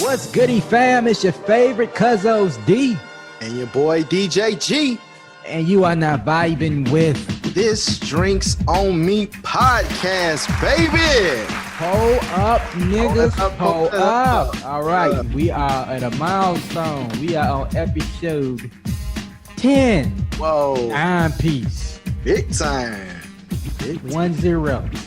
What's goody, fam? It's your favorite Cuzzos D. And your boy DJ G. And you are not vibing with This Drinks on Me podcast, baby. Pull up, niggas. Pull up. All right. We are at a milestone. We are on episode 10. Whoa. Timepiece. Big time. 1-0.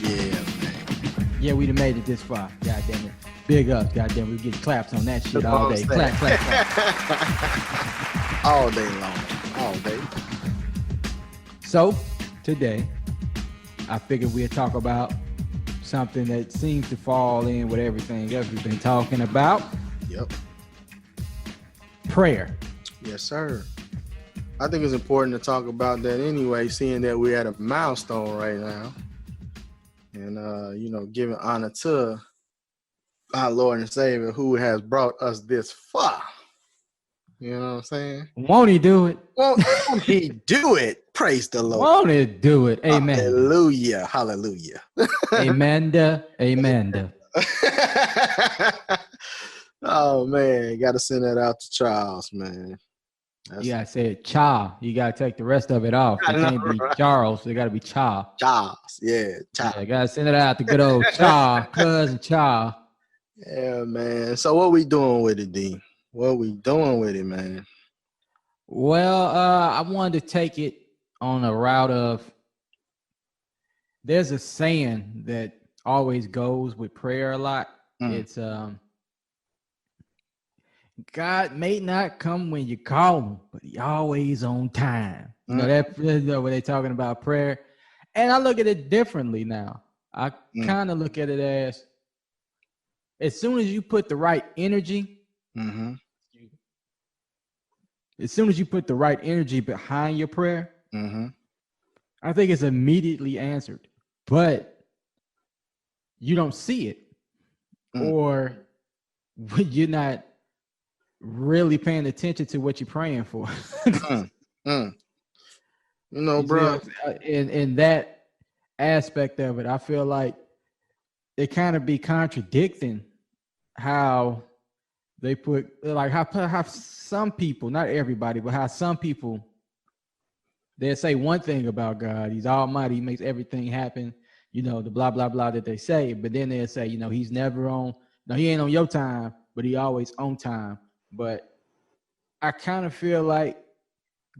Yeah, man. Yeah, we done made it this far. God damn it. Big ups. God damn it. We get claps on that shit That's all what day. I'm Clap, saying. clap, clap. All day long. All day. So, today, I figured we'd talk about something that seems to fall in with everything else we've been talking about. Yep. Prayer. Yes, sir. I think it's important to talk about that anyway, seeing that we're at a milestone right now. And, giving honor to our Lord and Savior who has brought us this far. You know what I'm saying? Won't he do it? Won't he do it? Praise the Lord. Won't he do it? Amen. Hallelujah. Hallelujah. Amanda. Amanda. Oh, man. Got to send that out to Charles, man. You got to say it, Cha. You got to take the rest of it off. It can't be Charles. It got to be Cha. Charles. Yeah. Charles. Yeah, got to send it out to good old Cha. Cousin Cha. Yeah, man. So what we doing with it, D? What we doing with it, man? Well, I wanted to take it on a route of, there's a saying that always goes with prayer a lot. It's God may not come when you call him, but he always on time. You know that when they're talking about prayer. And I look at it differently now. I kind of look at it as soon as you put the right energy, as soon as you put the right energy behind your prayer, I think it's immediately answered. But you don't see it, or you're not really paying attention to what you're praying for. You know, bro. In that aspect of it, I feel like they kind of be contradicting how they put, like how some people, not everybody, but how some people, they say one thing about God: He's Almighty, He makes everything happen. You know, the blah blah blah that they say, but then they'll say, He's never on. No, He ain't on your time, but He always on time. But I kind of feel like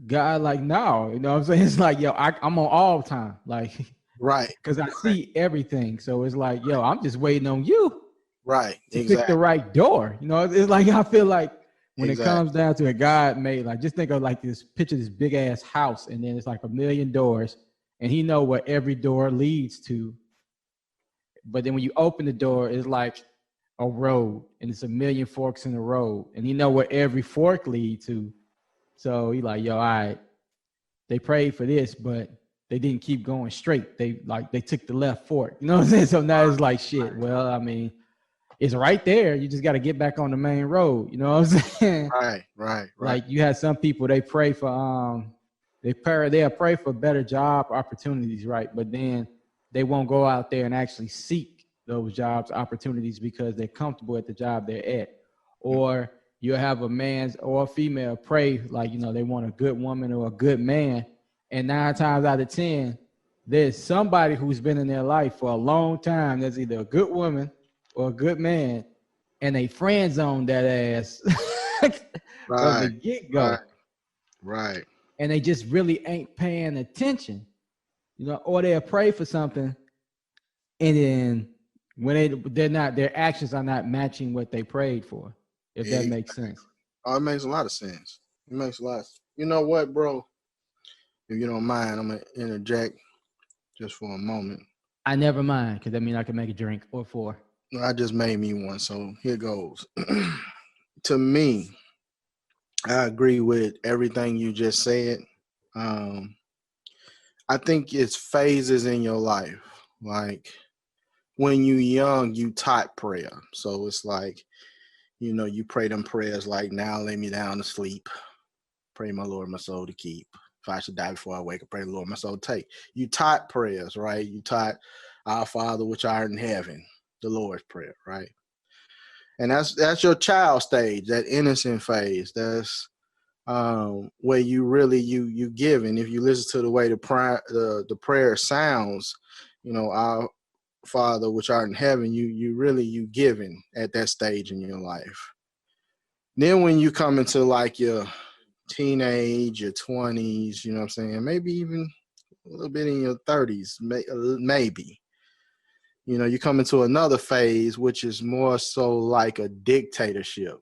God, like, no, you know what I'm saying? It's like, I'm on all time, like, right, because I see everything. So it's like, I'm just waiting on you, right, to pick the right door. You know, it's like, I feel like when it comes down to it, God made, like, just think of like this picture, this big ass house, and then it's like 1 million doors, and He know what every door leads to. But then when you open the door, it's like a road, and it's 1 million forks in the road, and He know where every fork leads to. So He like, all right, they prayed for this, but they didn't keep going straight. They took the left fork. You know what I'm saying? So now it's like, shit. Well, I mean, it's right there. You just got to get back on the main road. You know what I'm saying? Right. Like, you had some people, they pray for they'll pray for better job opportunities, right? But then they won't go out there and actually seek those jobs opportunities because they're comfortable at the job they're at. Or you'll have a man or a female pray, like, they want a good woman or a good man. And 9 times out of 10, there's somebody who's been in their life for a long time that's either a good woman or a good man, and they friend zone that ass from the get-go. Right. And they just really ain't paying attention, or they'll pray for something, and then when they're not, their actions are not matching what they prayed for, if that makes sense. Oh, it makes a lot of sense. It makes a lot. You know what, bro? If you don't mind, I'm going to interject just for a moment. I never mind, because that means I can make a drink or 4. I just made me one, so here goes. To me, I agree with everything you just said. I think it's phases in your life. Like, when you're young, you taught prayer. So it's like, you pray them prayers like, now lay me down to sleep. Pray my Lord, my soul to keep. If I should die before I wake, I pray the Lord, my soul to take. You taught prayers, right? You taught Our Father which art in heaven, the Lord's Prayer, right? And that's your child stage, that innocent phase. That's where you really you give. And if you listen to the way the prayer sounds, our Father which art in heaven, you really you giving at that stage in your life. Then when you come into like your teenage, your 20s, you know what I'm saying, maybe even a little bit in your 30s, maybe, you come into another phase, which is more so like a dictatorship.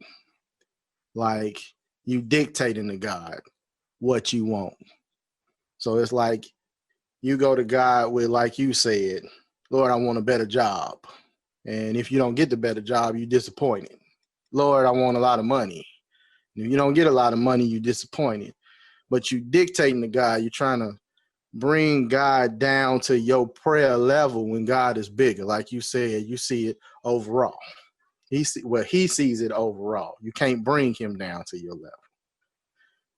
Like you dictating to God what you want. So it's like you go to God with, like you said, Lord, I want a better job. And if you don't get the better job, you're disappointed. Lord, I want a lot of money. If you don't get a lot of money, you're disappointed. But you dictating to God, you're trying to bring God down to your prayer level when God is bigger. Like you said, you see it overall. He sees it overall. You can't bring him down to your level.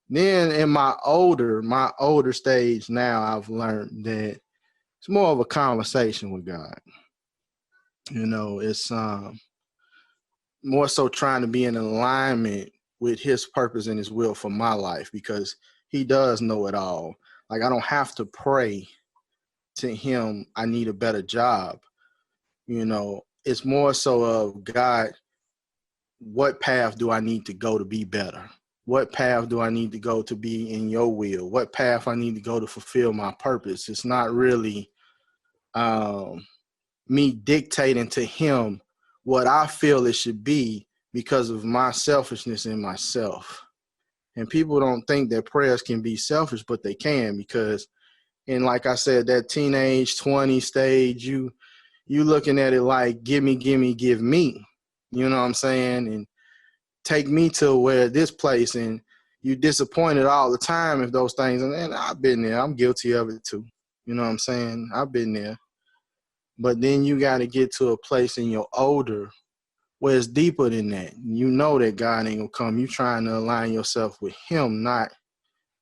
Then in my older stage now, I've learned that it's more of a conversation with God. It's more so trying to be in alignment with his purpose and his will for my life, because he does know it all. Like I don't have to pray to him, I need a better job. It's more so of God, what path do I need to go to be better? What path do I need to go to be in your will? What path I need to go to fulfill my purpose? It's not really me dictating to him what I feel it should be because of my selfishness in myself. And people don't think that prayers can be selfish, but they can, because like I said, that teenage 20 stage, you looking at it like, give me, give me. You know what I'm saying? And take me to where this place, and you disappointed all the time if those things, and I've been there. I'm guilty of it too. You know what I'm saying? I've been there. But then you got to get to a place in your older where it's deeper than that. You know that God ain't gonna come. You trying to align yourself with him, not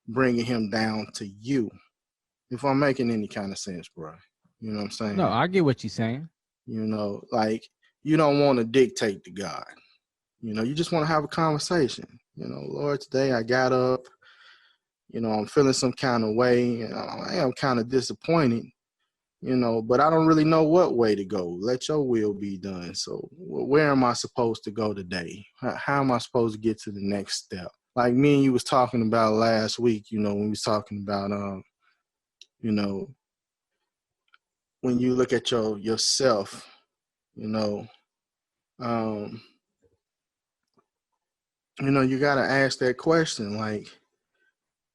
bringing him down to you. If I'm making any kind of sense, bro. You know what I'm saying? No, I get what you're saying. Like you don't want to dictate to God. You just want to have a conversation. Lord, today I got up, I'm feeling some kind of way, and I am kind of disappointed, but I don't really know what way to go. Let your will be done. So where am I supposed to go today? How am I supposed to get to the next step? Like me and you was talking about last week, when we was talking about, when you look at yourself, you got to ask that question, like,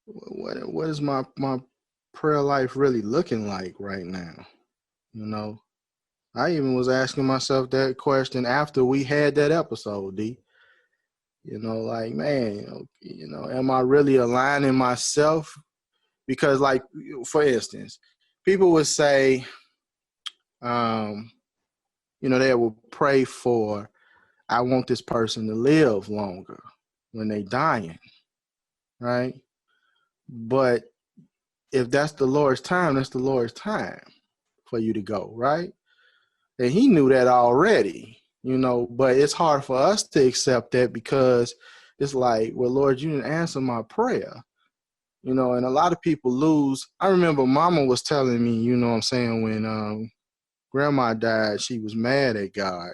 what is my prayer life really looking like right now? I even was asking myself that question after we had that episode, D. Like, man, am I really aligning myself? Because, like, for instance, people would say, they will pray for, I want this person to live longer when they dying, right? But if that's the Lord's time, that's the Lord's time for you to go, right? And he knew that already, but it's hard for us to accept that, because it's like, well, Lord, you didn't answer my prayer, and a lot of people lose. I remember Mama was telling me, what I'm saying, when Grandma died, she was mad at God,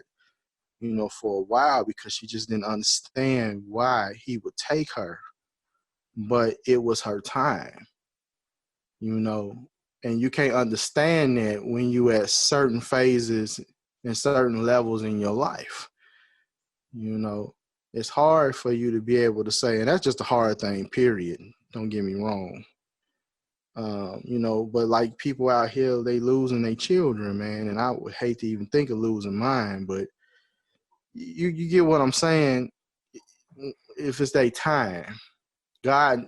for a while, because she just didn't understand why he would take her, but it was her time, and you can't understand that when you at certain phases and certain levels in your life. It's hard for you to be able to say, and that's just a hard thing, period. Don't get me wrong. But like people out here, they losing their children, man. And I would hate to even think of losing mine, but you get what I'm saying. If it's their time, God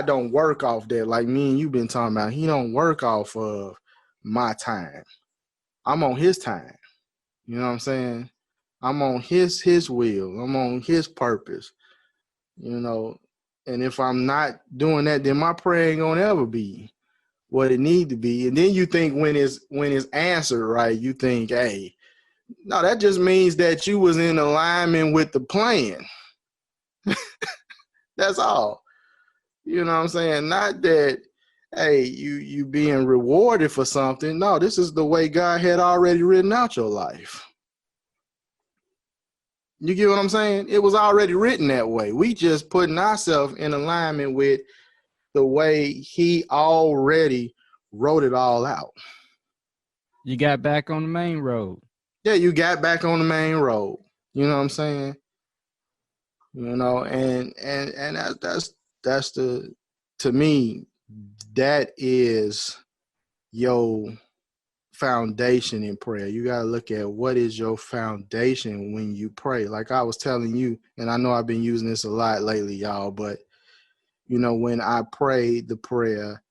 don't work off that. Like me and you been talking about, he don't work off of my time. I'm on his time. You know what I'm saying? I'm on his will. I'm on his purpose, and if I'm not doing that, then my prayer ain't gonna ever be what it need to be. And then you think when it's answered, right, you think, hey, No, that just means that you was in alignment with the plan. That's all. You know what I'm saying? Not that, hey, you being rewarded for something. No, this is the way God had already written out your life. You get what I'm saying? It was already written that way. We just putting ourselves in alignment with the way he already wrote it all out. You got back on the main road. Yeah, you got back on the main road. You know what I'm saying? You know, and that's the, to me, that is your foundation in prayer. You got to look at what is your foundation when you pray. Like I was telling you, and I know I've been using this a lot lately, y'all, but you know, when I pray the prayer,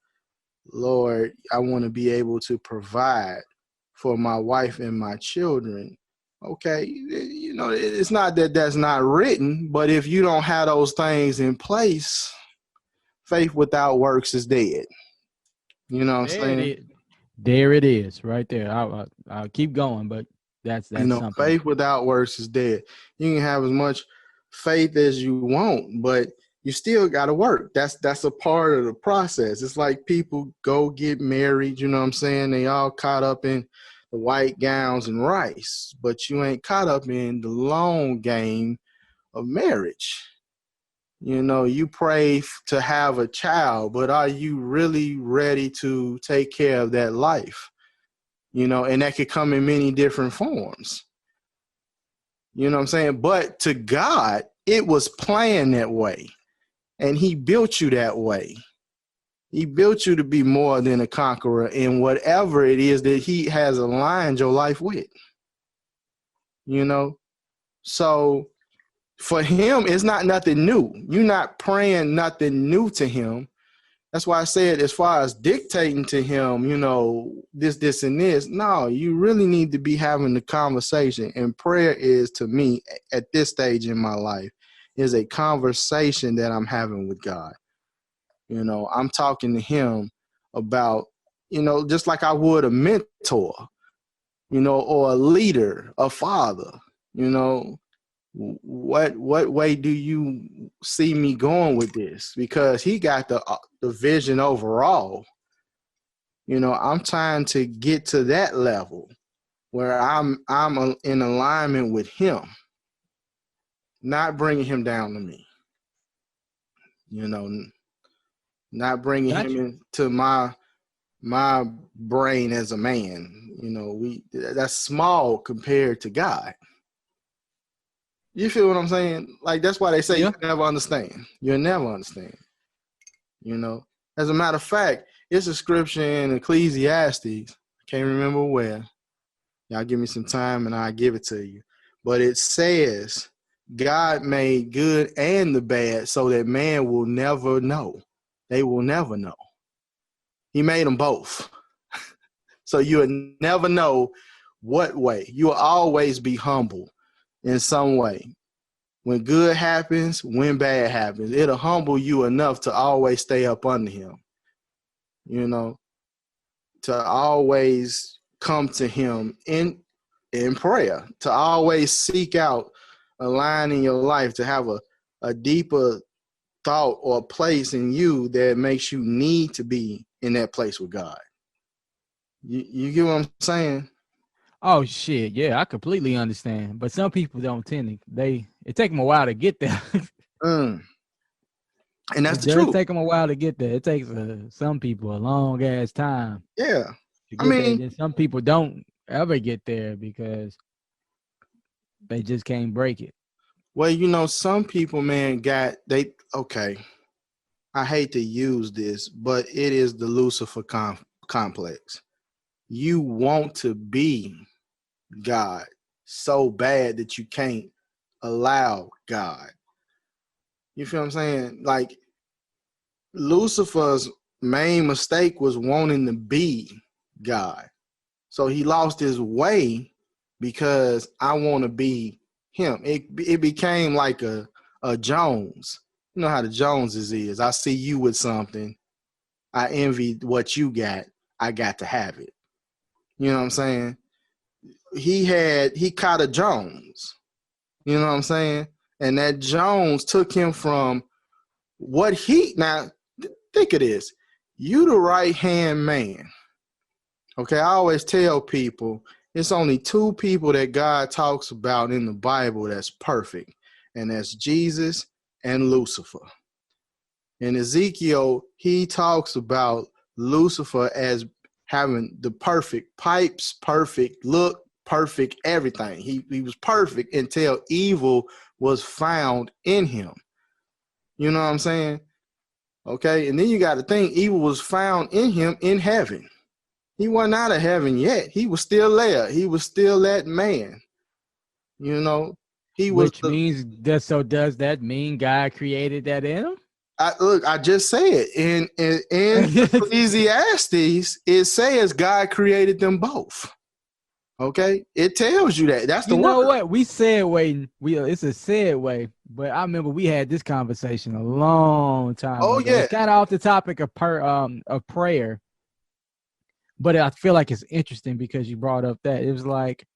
Lord, I want to be able to provide for my wife and my children. Okay, you know, it's not that that's not written, but if you don't have those things in place, faith without works is dead. You know what I'm There it saying? is. There it is, right there. I'll keep going, but that's You know, something. faith without works is dead. You can have as much faith as you want, but you still got to work. That's a part of the process. It's like people go get married, you know what I'm saying? They all caught up in the white gowns and rice, but you ain't caught up in the long game of marriage. You know, you pray to have a child, but are you really ready to take care of that life? You know, and that could come in many different forms. You know what I'm saying? But to God, it was planned that way. And he built you that way. He built you to be more than a conqueror in whatever it is that he has aligned your life with. You know? So for him, it's not nothing new. You're not praying nothing new to him. That's why I said, as far as dictating to him, you know, this, and this, no, you really need to be having the conversation. And prayer is, to me, at this stage in my life, is a conversation that I'm having with God. You know, I'm talking to him about, you know, just like I would a mentor, you know, or a leader, a father, you know, what way do you see me going with this? Because he got the vision overall. You know, I'm trying to get to that level where I'm in alignment with him, not bringing him down to me. You know, not bringing him Gotcha. into my brain as a man. You know, that's small compared to God. You feel what I'm saying? Like, that's why they say Yeah. you never understand. You'll never understand. You know, as a matter of fact, it's a scripture in Ecclesiastes. I can't remember where. Y'all give me some time and I'll give it to you. But it says, God made good and the bad so that man will never know. They will never know. He made them both. So you'll never know what way. You'll always be humble in some way. When good happens, when bad happens, it'll humble you enough to always stay up under him. You know, to always come to him in prayer, to always seek out a line in your life, to have a deeper thought or place in you that makes you need to be in that place with God. You get what I'm saying? Oh shit, yeah, I completely understand. But some people don't tend to. It take them a while to get there. Mm. And that's It the does truth. take them a while to get there. It takes some people a long ass time Yeah. to I get there. mean, Then some people don't ever get there because they just can't break it. well, you know, some people, man, okay, I hate to use this, but it is the Lucifer complex. You want to be God so bad that you can't allow God. You feel what I'm saying? Like, Lucifer's main mistake was wanting to be God. So he lost his way because I want to be him. It became like a Jones. You know how the Joneses is. I see you with something. I envy what you got. I got to have it. You know what I'm saying? he caught a Jones. You know what I'm saying? And that Jones took him from what he now think of this. You the right hand man. Okay, I always tell people it's only two people that God talks about in the Bible that's perfect, and that's Jesus and Lucifer. In Ezekiel, he talks about Lucifer as having the perfect pipes, perfect look, perfect everything. He was perfect until evil was found in him. You know what I'm saying? Okay, and then you got to think evil was found in him in heaven. He wasn't out of heaven yet. He was still there. He was still that man. You know, he was Which means that, so does that mean God created that in him? I just said in Ecclesiastes, it says God created them both. Okay, it tells you that. That's the You know word. what? We said way. It's a said way, but I remember we had this conversation a long time Oh ago. yeah, It's kind of off the topic of prayer, but I feel like it's interesting because you brought up that it was like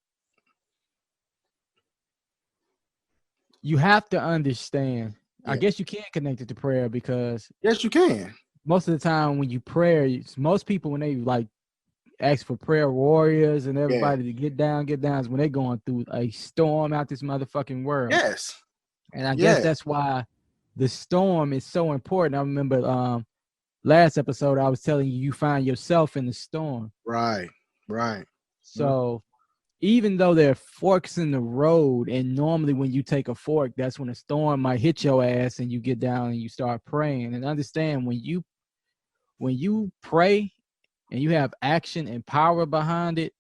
you have to understand. I yeah. guess you can't connect it to prayer because Yes, you can. most of the time when you pray, most people when they like ask for prayer warriors and Yeah. everybody to get down is when they're going through a storm out this motherfucking world. Yes. And I guess Yeah. that's why the storm is so important. I remember last episode I was telling you find yourself in the storm. Right. Right. So even though there are forks in the road, and normally when you take a fork, that's when a storm might hit your ass and you get down and you start praying. And understand when you pray and you have action and power behind it,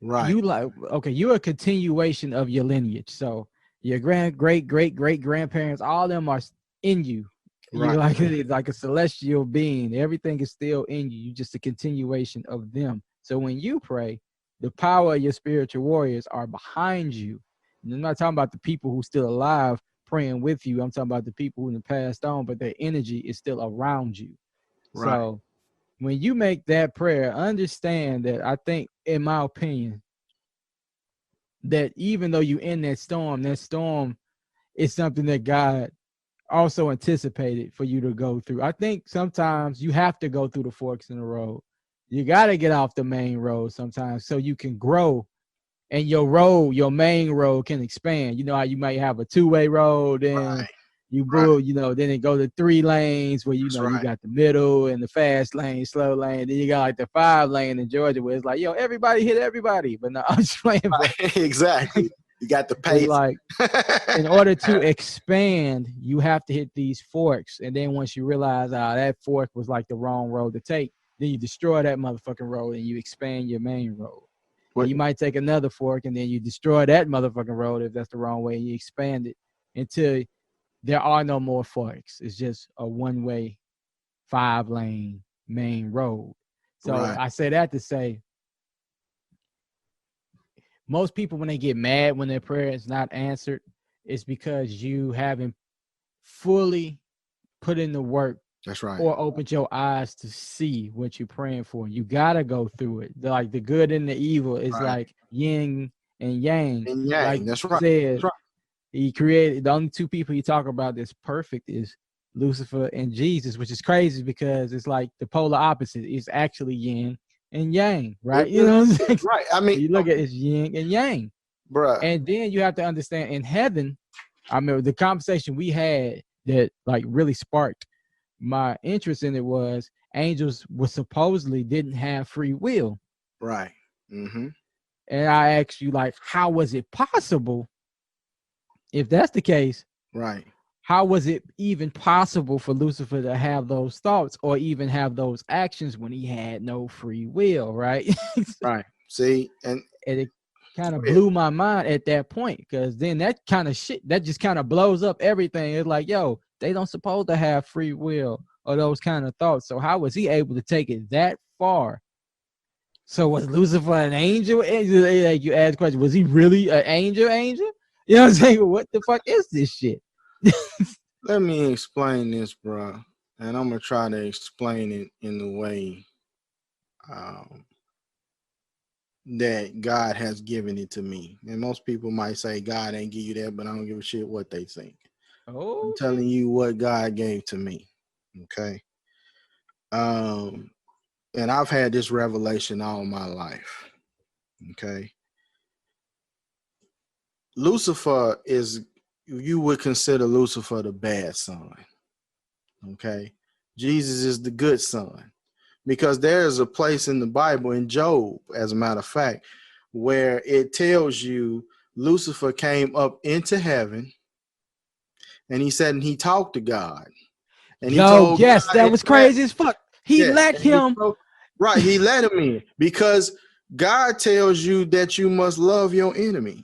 Right. you like okay, you're a continuation of your lineage. So your great grandparents, all of them are in you. You're Right. like a celestial being. Everything is still in you. You're just a continuation of them. So when you pray, the power of your spiritual warriors are behind you. And I'm not talking about the people who still alive praying with you. I'm talking about the people who have passed on, but their energy is still around you. Right. So when you make that prayer, understand that I think, in my opinion, that even though you're in that storm is something that God also anticipated for you to go through. I think sometimes you have to go through the forks in the road. You got to get off the main road sometimes so you can grow and your main road can expand. You know how you might have a two-way road and Right. you Right. build, then it go to 3 lanes where, That's you right. got the middle and the fast lane, slow lane. Then you got like the 5 lane in Georgia where it's like, yo, everybody hit everybody. But no, I'm just playing. But Exactly. You got the it's pace. like, in order to expand, you have to hit these forks. And then once you realize that fork was like the wrong road to take, then you destroy that motherfucking road and you expand your main road. And What? you might take another fork and then you destroy that motherfucking road if that's the wrong way. And you expand it until there are no more forks. It's just a one-way 5-lane main road. So Right. I say that to say most people, when they get mad when their prayer is not answered, it's because you haven't fully put in the work That's right. or opened your eyes to see what you're praying for. You gotta go through it. Like the good and the evil is Right. like yin and yang. And Like yang. That's you right. said, That's right. he created the only 2 people he talk about that's perfect is Lucifer and Jesus, which is crazy because it's like the polar opposite. It's actually yin and yang, It right? You really know what I'm is. saying? Right. I mean, You look at it's yin and yang. bruh. And then you have to understand in heaven, I remember the conversation we had that like really sparked my interest in it was angels was supposedly didn't have free will. Right. Mm-hmm. And I asked you, like, how was it possible? If that's the case, Right. how was it even possible for Lucifer to have those thoughts or even have those actions when he had no free will, right? Right. See, and And it kind of go ahead. blew my mind at that point because then that kind of shit that just kind of blows up everything. It's like, yo, they don't supposed to have free will or those kind of thoughts. So how was he able to take it that far? So was Lucifer an angel? Like you asked question, was he really an angel? Angel? You know what I'm saying? What the fuck is this shit? Let me explain this, bruh. And I'm gonna try to explain it in the way um, that God has given it to me. And most people might say God ain't give you that, but I don't give a shit what they think. I'm Oh, telling you what God gave to me. Okay. And I've had this revelation all my life. Okay. Lucifer is, you would consider Lucifer the bad son. Okay. Jesus is the good son. Because there is a place in the Bible, in Job, as a matter of fact, where it tells you Lucifer came up into heaven and he said, and he talked to God. And he yo, told yes, God, that was crazy as fuck. He yeah, let and he him. told, right, he let him in because God tells you that you must love your enemy.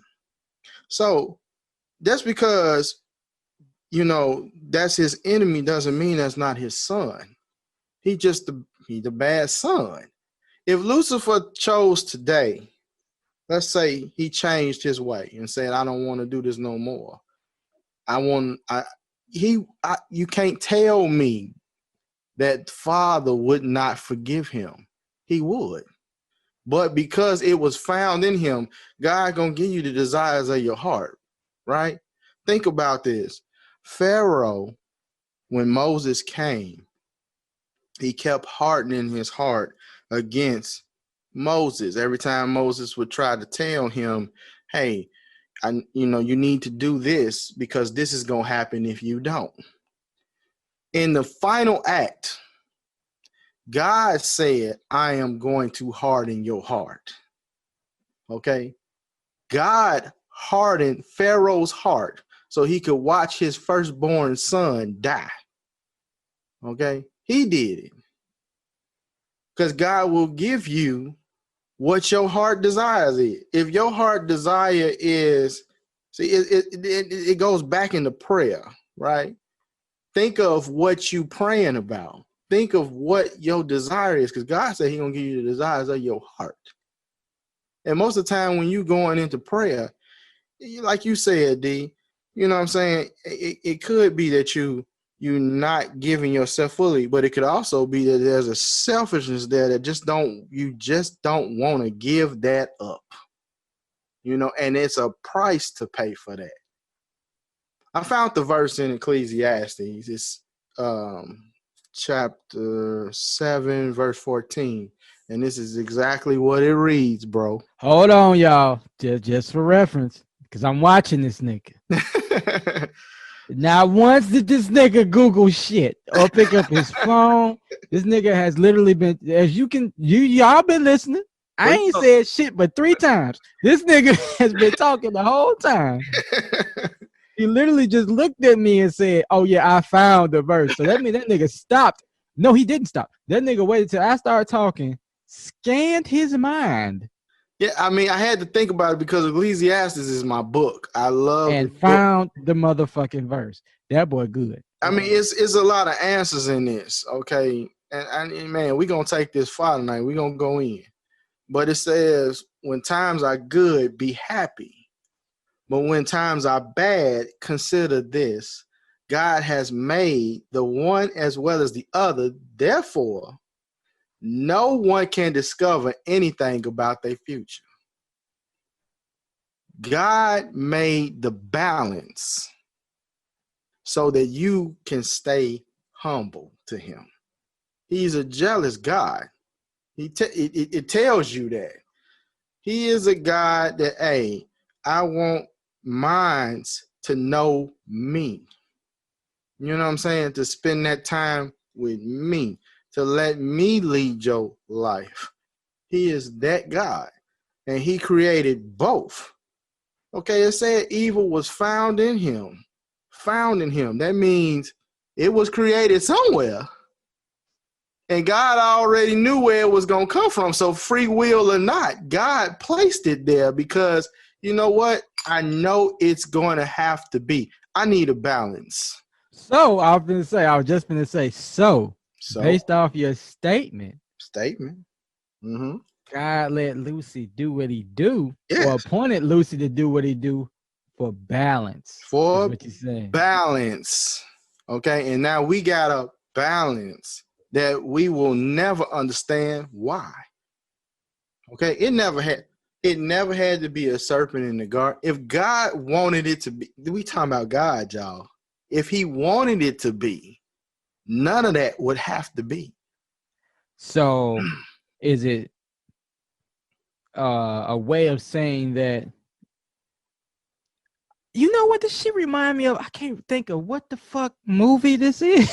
So that's because, that's his enemy doesn't mean that's not his son. He the bad son. If Lucifer chose today, let's say he changed his way and said, I don't want to do this no more. You can't tell me that Father would not forgive him. He would. But because it was found in him, God gonna give you the desires of your heart, right? Think about this. Pharaoh, when Moses came, he kept hardening his heart against Moses. Every time Moses would try to tell him, hey, you need to do this because this is going to happen if you don't. In the final act, God said, I am going to harden your heart. Okay. God hardened Pharaoh's heart so he could watch his firstborn son die. Okay. He did it because God will give you what your heart desires. If your heart desire is, see, it goes back into prayer, right? Think of what you praying about. Think of what your desire is, because God said He gonna give you the desires of your heart. And most of the time, when you going into prayer, like you said, D, you know what I'm saying? It could be that you're not giving yourself fully, but it could also be that there's a selfishness there that you just don't want to give that up. And it's a price to pay for that. I found the verse in Ecclesiastes. It's chapter 7, verse 14. And this is exactly what it reads, bro. Hold on, y'all. Just for reference, because I'm watching this nigga. Now, once did this nigga Google shit or pick up his phone, this nigga has literally been, as y'all been listening. I ain't said shit but 3 times. This nigga has been talking the whole time. He literally just looked at me and said, oh yeah, I found the verse. So that means that nigga stopped. No, he didn't stop. That nigga waited till I started talking, scanned his mind. Yeah, I mean, I had to think about it because Ecclesiastes is my book. I love and this found book. the motherfucking verse. That boy good. I mean, it's a lot of answers in this, okay? And man, we're going to take this far tonight. We're going to go in. But it says, when times are good, be happy. But when times are bad, consider this. God has made the one as well as the other. Therefore, no one can discover anything about their future. God made the balance so that you can stay humble to him. He's a jealous God. It tells you that. He is a God that, hey, I want minds to know me. You know what I'm saying? To spend that time with me, to let me lead your life. He is that God. And he created both. Okay, it said evil was found in him. Found in him. That means it was created somewhere. And God already knew where it was going to come from. So free will or not, God placed it there because, you know what? I know it's going to have to be. I need a balance. So I was just going to say, based off your statement, mm-hmm. God let Lucy do what he do, yes. or appointed Lucy to do what he do for balance. For what you saying. Balance. Okay, and now we got a balance that we will never understand why. Okay, it never had. It never had to be a serpent in the garden. If God wanted it to be, we talking about God, y'all. If he wanted it to be, none of that would have to be. So is it a way of saying that, you know what this shit remind me of? I can't think of what the fuck movie this is.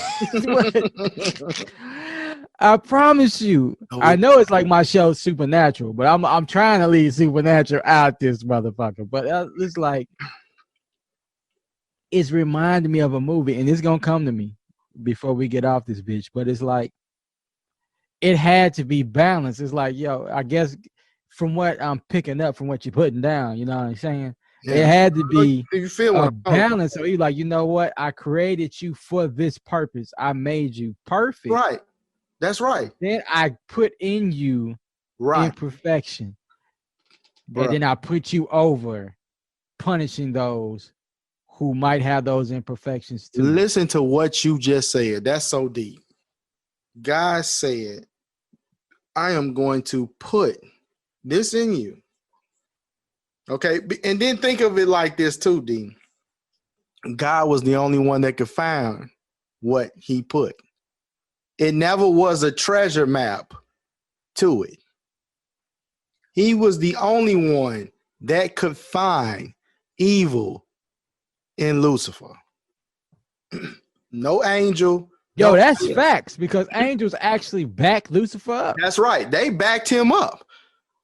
I promise you. I know it's like my show Supernatural, but I'm trying to leave Supernatural out this motherfucker. But it's like, it's reminding me of a movie, and it's gonna come to me before we get off this bitch. But it's like, it had to be balanced. It's like, yo, I guess from what I'm picking up from what you're putting down, you know what I'm saying? Yeah. It had to be a balance. So you're like, you know what? I created you for this purpose. I made you perfect. Right. That's right. Then I put in you imperfection. Bruh. And then I put you over punishing those who might have those imperfections too. Listen to what you just said. That's so deep. God said, I am going to put this in you. Okay. And then think of it like this too, Dean. God was the only one that could find what he put. It never was a treasure map to it. He was the only one that could find evil in Lucifer. No angel. Yo, that's facts, because angels actually backed Lucifer up. That's right. They backed him up.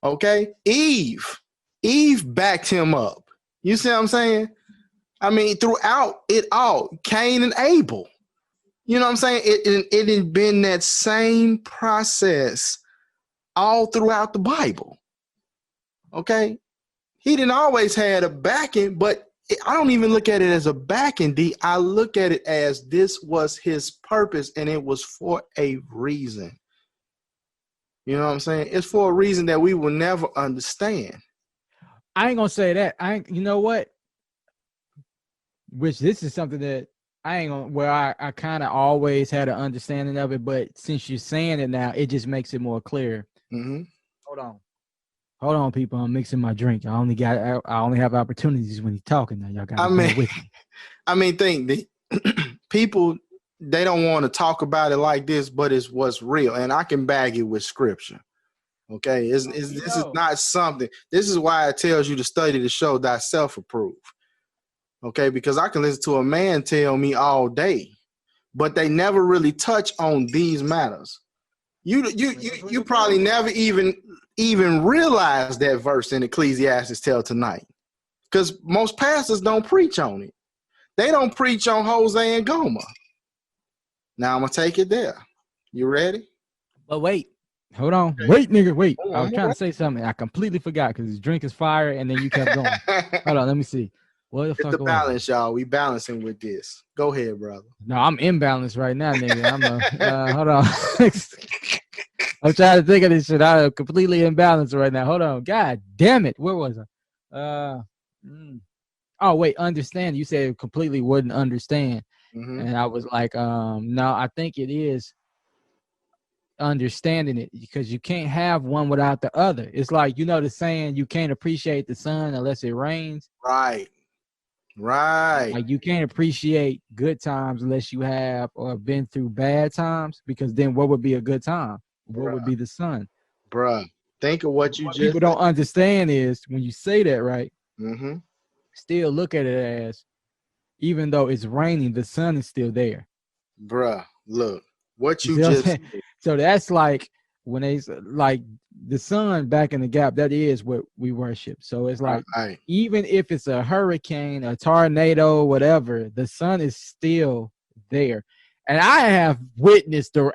Okay. Eve backed him up. You see what I'm saying? I mean, throughout it all, Cain and Abel. You know what I'm saying? It had been that same process all throughout the Bible. Okay. He didn't always had a backing, but I don't even look at it as a backing, D. I look at it as this was his purpose, and it was for a reason. You know what I'm saying? It's for a reason that we will never understand. I ain't gonna say that. You know what? Which this is something that I ain't gonna, where I kind of always had an understanding of it, but since you're saying it now, it just makes it more clear. Mm-hmm. Hold on, people. I'm mixing my drink. I only have opportunities when he's talking. Now y'all got to bear with me. I mean, people, they don't want to talk about it like this, but it's what's real, and I can bag it with scripture. Okay, this is not something. This is why it tells you to study to show thyself approved. Okay, because I can listen to a man tell me all day, but they never really touch on these matters. You probably never even realize that verse in Ecclesiastes till tonight, because most pastors don't preach on it. They don't preach on Jose and Gomer. Now I'm gonna take it there. You ready? But wait, hold on. Okay. Wait, nigga, wait. I was trying to say something. I completely forgot because his drink is fire, and then you kept going. Hold on, let me see. What the fuck? It's the balance, y'all. We balancing with this. Go ahead, brother. No, I'm imbalanced right now, nigga. Hold on. I'm trying to think of this shit. I'm completely imbalanced right now. Hold on. God damn it. Where was I? Oh, wait. Understand. You said completely wouldn't understand. Mm-hmm. And I was like, no, I think it is understanding it, because you can't have one without the other. It's like, you know, the saying, you can't appreciate the sun unless it rains. Right. Like, you can't appreciate good times unless you have or been through bad times, because then what would be a good time? What would be the sun? Bruh, think of what you just people don't understand is when you say that, right? Mm-hmm. Still look at it as, even though it's raining, the sun is still there. Bruh, look what you just said. So that's like when they like the sun back in the gap, that is what we worship. So it's like, even if it's a hurricane, a tornado, whatever, the sun is still there. And I have witnessed the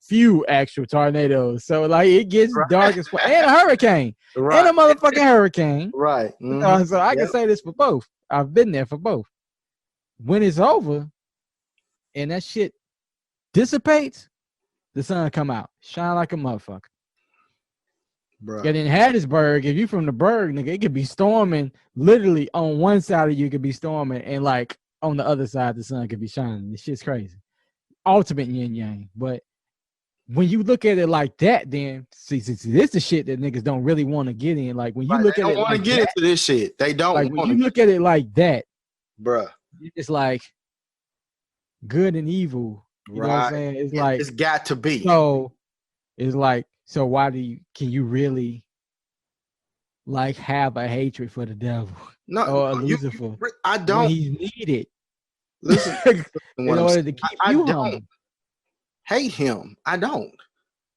few actual tornadoes. So like it gets dark as fuck. And a hurricane. And a motherfucking hurricane. Right. Mm-hmm. So I can say this for both. I've been there for both. When it's over and that shit dissipates, the sun come out. Shine like a motherfucker. Bruh. And in Hattiesburg, if you from the Berg, nigga, it could be storming. Literally on one side of you could be storming, and like on the other side, the sun could be shining. This shit's crazy. Ultimate yin yang. But when you look at it like that, then see, this is the shit that niggas don't really want to get in. Like when you look They at don't it want to like get that, into this shit. They don't like when want you to, look at it like that, bruh. it's like good and evil. You know what I'm Right? saying? It's like It's got to be. so. It's like so. Why can you really like have a hatred for the devil No, or Lucifer I when don't he's needed listen. What in I'm order saying, to keep I you don't humble? hate him. I don't.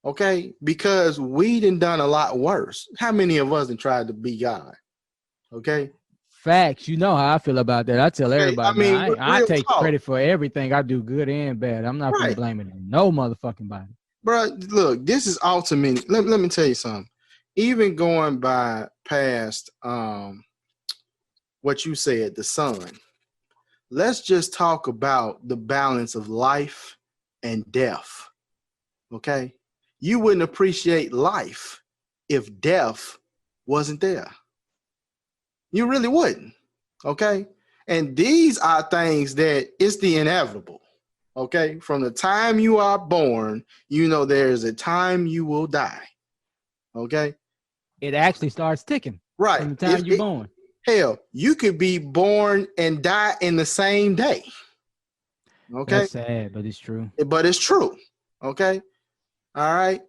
Okay, because we done a lot worse. How many of us have tried to be God? Okay. Facts. You know how I feel about that. I tell Okay. I everybody, man, mean, I real take talk, credit for everything I do, good and bad. I'm not finna right, blame it on no motherfucking body. bro? Look, this is ultimate. Let me tell you something. Even going by past what you said, the sun. Let's just talk about the balance of life and death. Okay, you wouldn't appreciate life if death wasn't there. You really wouldn't. Okay. And these are things that it's the inevitable. Okay. From the time you are born, you know there's a time you will die. Okay. It actually starts ticking Right. from the time you're born. Hell, you could be born and die in the same day. Okay. That's sad, but it's true. But it's true. Okay. All right.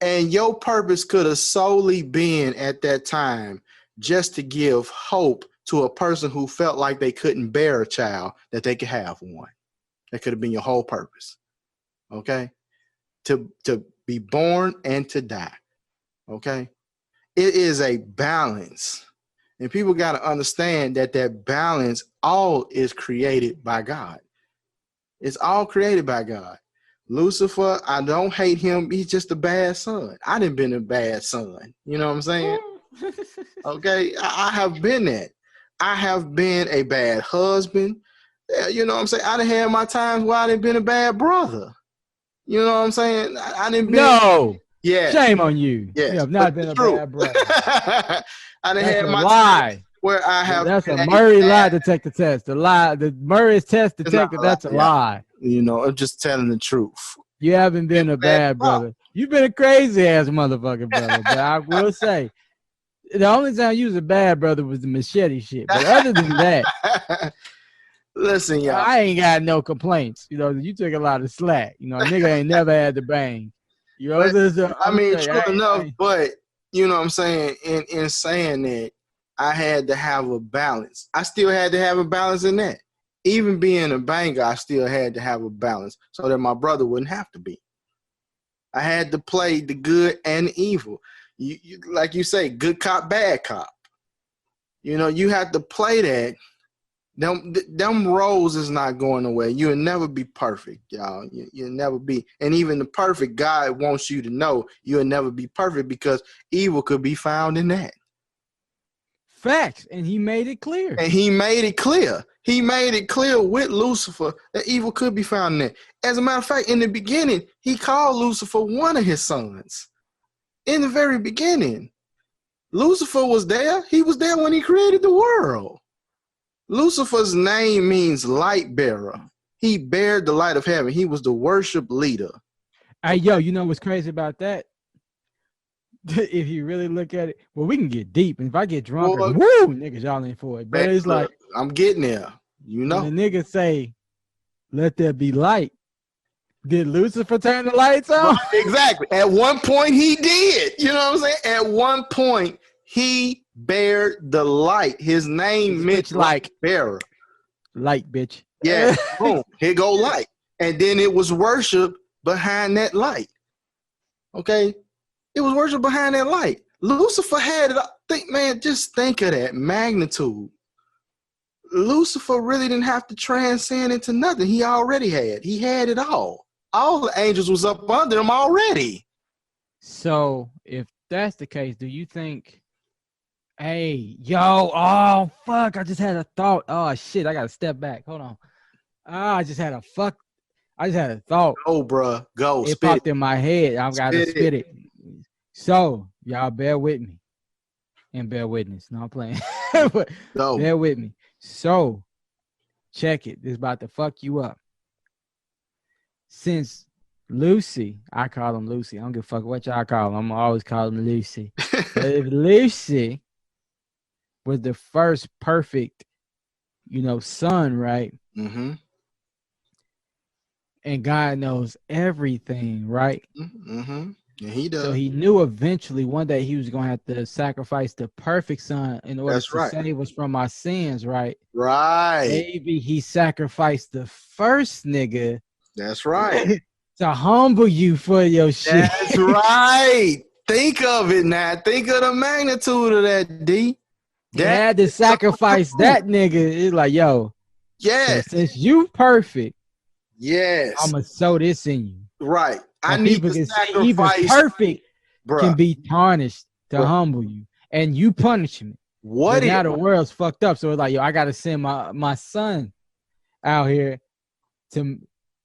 And your purpose could have solely been at that time just to give hope to a person who felt like they couldn't bear a child, that they could have one. That could have been your whole purpose. Okay. To be born and to die. Okay. It is a balance. And people got to understand that that balance all is created by God. It's all created by God. Lucifer, I don't hate him. He's just a bad son. I done been a bad son. You know what I'm saying? Okay. I have been that. I have been a bad husband. Yeah, you know what I'm saying? I done had my times where I done been a bad brother. You know what I'm saying? I done been. No. Yes. Shame on you. You Yes. have But not been it's a true. bad brother. I done That's had a my times lie. where I have That's been a a Murray lie bad. detector test. The lie, the Murray's test It's not detector, a lie. that's a Yeah. lie. You know, I'm just telling the truth. You haven't Been been a a bad bad father. brother. You've been a crazy ass motherfucking brother. But I will say, the only time you was a bad brother was the machete shit. But other than that, Listen, y'all. I ain't got no complaints. You know, you took a lot of slack. You know, a nigga ain't never had to bang. You know, But, I mean, saying, true enough, but you know what I'm saying? In saying that, I had to have a balance. I still had to have a balance in that. Even being a banger, I still had to have a balance so that my brother wouldn't have to be. I had to play the good and the evil. You like you say, good cop, bad cop. You know, you have to play that. Them roles is not going away. You'll never be perfect, y'all. You'll never be. And even the perfect, God wants you to know you'll never be perfect because evil could be found in that. facts, and he made it clear. And he made it clear. He made it clear with Lucifer that evil could be found in that. As a matter of fact, in the beginning, he called Lucifer one of his sons. In the very beginning, Lucifer was there. He was there when he created the world. Lucifer's name means light bearer. He bared the light of heaven. He was the worship leader. Hey, yo, you know what's crazy about that? If you really look at it, well, we can get deep. And if I get drunk, Well, woo, niggas, y'all ain't for it. But man, it's look, like I'm getting there. You when the know. niggas say, let there be light, did Lucifer turn the lights Right, on? exactly. At one point, he did. You know what I'm saying? At one point, he bared the light. His name meant light bearer. Light, bitch. Yeah, boom. Here go light. And then it was worship behind that light. Okay? It was worship behind that light. Lucifer had it. Man, just think of that magnitude. Lucifer really didn't have to transcend into nothing. He already had. He had it all. All the angels was up under him already. So if that's the case, do you think, hey, yo, oh, fuck, I just had a thought. Oh, shit, I got to step back. Hold on. I just had a thought. Go, bruh. Go. It Spit popped in my head. I've got to it. spit it. So y'all bear with me and bear witness. No, I'm playing. Go. Bear with me. So check it. It's about to fuck you up. Since Lucy, I call him Lucy. I don't give a fuck what y'all call him. I'm always call him Lucy. But if Lucy was the first perfect, son, right? Mm-hmm. And God knows everything, right? Mm-hmm. And he So does. he knew eventually one day he was going to have to sacrifice the perfect son in order That's to right. save us from our sins, right? Right. Maybe he sacrificed the first nigga That's right. to humble you for your shit. That's right. Think of it now. Think of the magnitude of that, D. He That had to is so sacrifice true. that nigga. It's like, yo, so Yes. since you perfect, I'm Yes. going to sow this in you. Right. I So need people to can see even sacrifice, perfect can bruh. be tarnished to Bruh. humble you. And you punish me. But What if? now the world's fucked up. So it's like, yo, I got to send my son out here to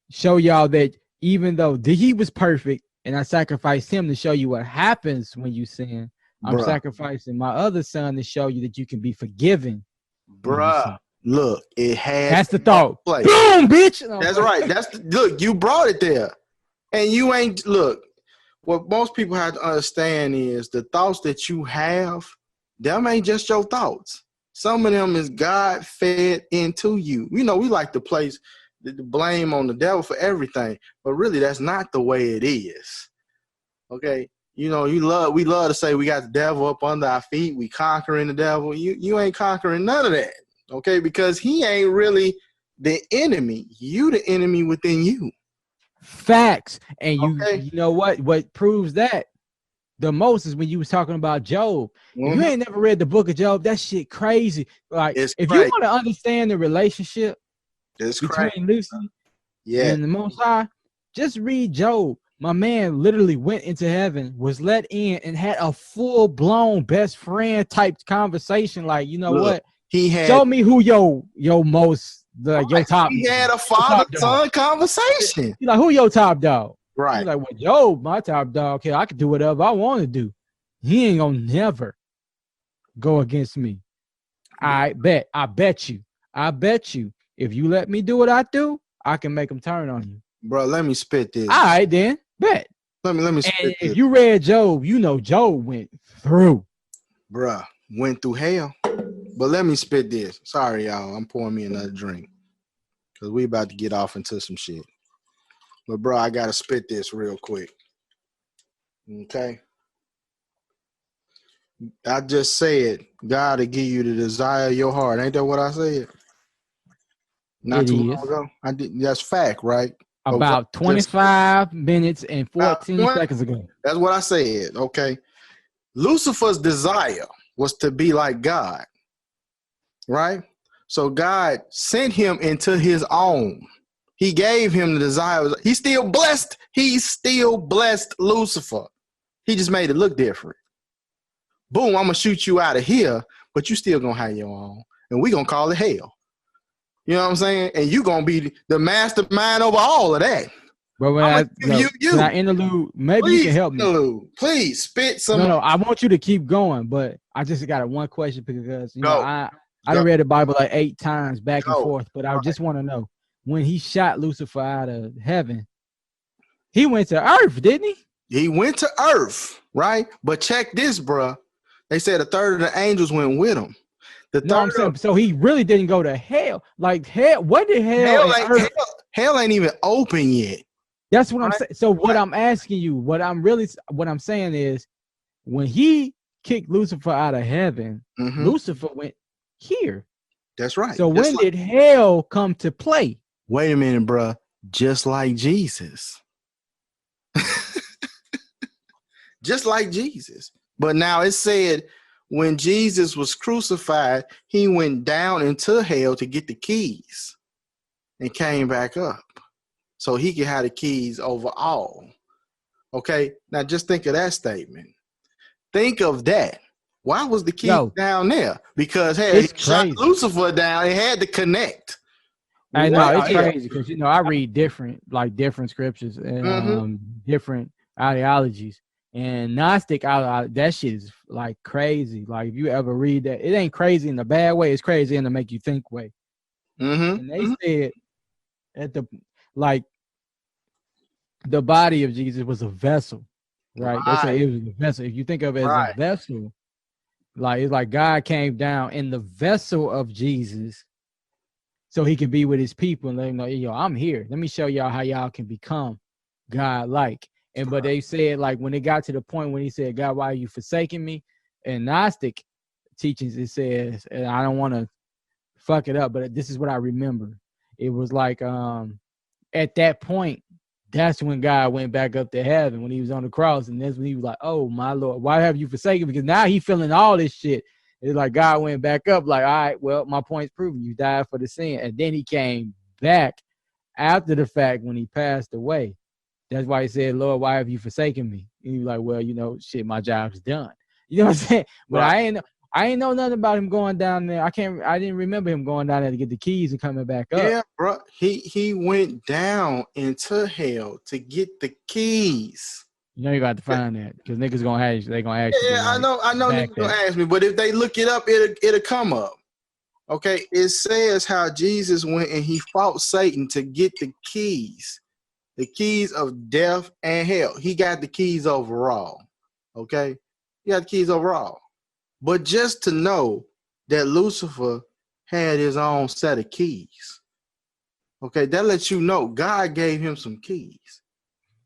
show y'all that even though he was perfect and I sacrificed him to show you what happens when you sin, I'm Bruh. sacrificing my other son to show you that you can be forgiven when you Bruh. sin. Look, it had That's the to thought. play. Boom, bitch. No, That's right. Look, you brought it there. And you ain't look. What most people have to understand is the thoughts that you have, them ain't just your thoughts. Some of them is God fed into you. We like to place the blame on the devil for everything, but really that's not the way it is. Okay. We love to say we got the devil up under our feet, we conquering the devil. You ain't conquering none of that. Okay, because he ain't really the enemy. You the enemy within you. facts. And Okay. you know what proves that the most is when you was talking about Job. If you Mm-hmm. ain't never read the book of Job, that shit crazy. Like It's if you crazy. want to understand the relationship It's crazy. between Lucy Yeah. and the Most High, just read Job. My man literally went into heaven, was let in, and had a full-blown best friend type conversation. Like, you know Look, what? he had Show me who your most your right. top He had a your top dog. father-son conversation. You like who your top dog? You Right. like, well, Job, my top dog. Okay, I can do whatever I want to do. He ain't gonna never go against me. I bet. I bet you. If you let me do what I do, I can make them turn on you. Bro, let me spit this. All right, then. Bet. Let me And spit if this. you read Job, you know Job went through. Bruh, went through hell. But let me spit this. Sorry, y'all. I'm pouring me another drink. Because we about to get off into some shit. But bro, I gotta spit this real quick. Okay. I just said God will give you the desire of your heart. Ain't that what I said? Not It too is long ago. I did. That's fact, right? about 25 minutes and 14 seconds ago. That's what I said. Okay. Lucifer's desire was to be like God, right? So God sent him into his own. He gave him the desire. He still blessed. He's still blessed Lucifer. He just made it look different. Boom, I'm gonna shoot you out of here, but you still gonna have your own, and we gonna call it hell. You know what I'm saying? And you gonna be the mastermind over all of that. But when I'm gonna give no, you. can I interlude? Maybe you can Please help me. interlude. Please spit some. No, I want you to keep going, but I just got one question because Go. I Go. done read the Bible like 8 times back and Go. forth, but I Right. just want to know when he shot Lucifer out of heaven, he went to earth, didn't he? He went to earth, right? But check this, bruh. They said a third of the angels went with him. No, I'm saying so he really didn't go to hell. Like hell, what did hell and earth? Hell ain't even open yet. That's what I'm saying. So what I'm asking you, what I'm saying is when he kicked Lucifer out of heaven, Lucifer went here. That's right. So when did hell come to play? Wait a minute, bruh. Just like Jesus. Just like Jesus. But now it said when Jesus was crucified, he went down into hell to get the keys and came back up so he could have the keys over all. Okay, now just think of that statement. Think of that. Why was the key down there? Because hey, he shot Lucifer down. It had to connect. I know it's crazy because I read different scriptures and different ideologies. And Gnostic, that shit is like crazy. Like if you ever read that, it ain't crazy in a bad way. It's crazy in the make you think way. And they said at the the body of Jesus was a vessel, right? They say Right, it was a vessel. If you think of it as a right. vessel, like it's like God came down in the vessel of Jesus so he can be with his people and let them know, yo, I'm here. Let me show y'all how y'all can become God-like. And but they said, like, when it got to the point when he said, God, why are you forsaking me? In Gnostic teachings, it says, and I don't want to fuck it up, but this is what I remember. It was like at that point, that's when God went back up to heaven when he was on the cross. And that's when he was like, oh, my Lord, why have you forsaken me? Because now he feeling all this shit. It's like God went back up like, all right, well, my point's proven. You died for the sin. And then he came back after the fact when he passed away. That's why he said, Lord, why have you forsaken me? And he was like, well, shit, my job's done. You know what I'm saying? But Right. I ain't know nothing about him going down there. I didn't remember him going down there to get the keys and coming back up. Yeah, bro. He went down into hell to get the keys. You got to find that because niggas gonna ask you. They gonna ask you to Yeah, I like know back niggas gonna that. ask me, but if they look it up, it'll come up. Okay, it says how Jesus went and he fought Satan to get the keys of death and hell. He got the keys overall. Okay, he got the keys overall. But just to know that Lucifer had his own set of keys. Okay, that lets you know God gave him some keys.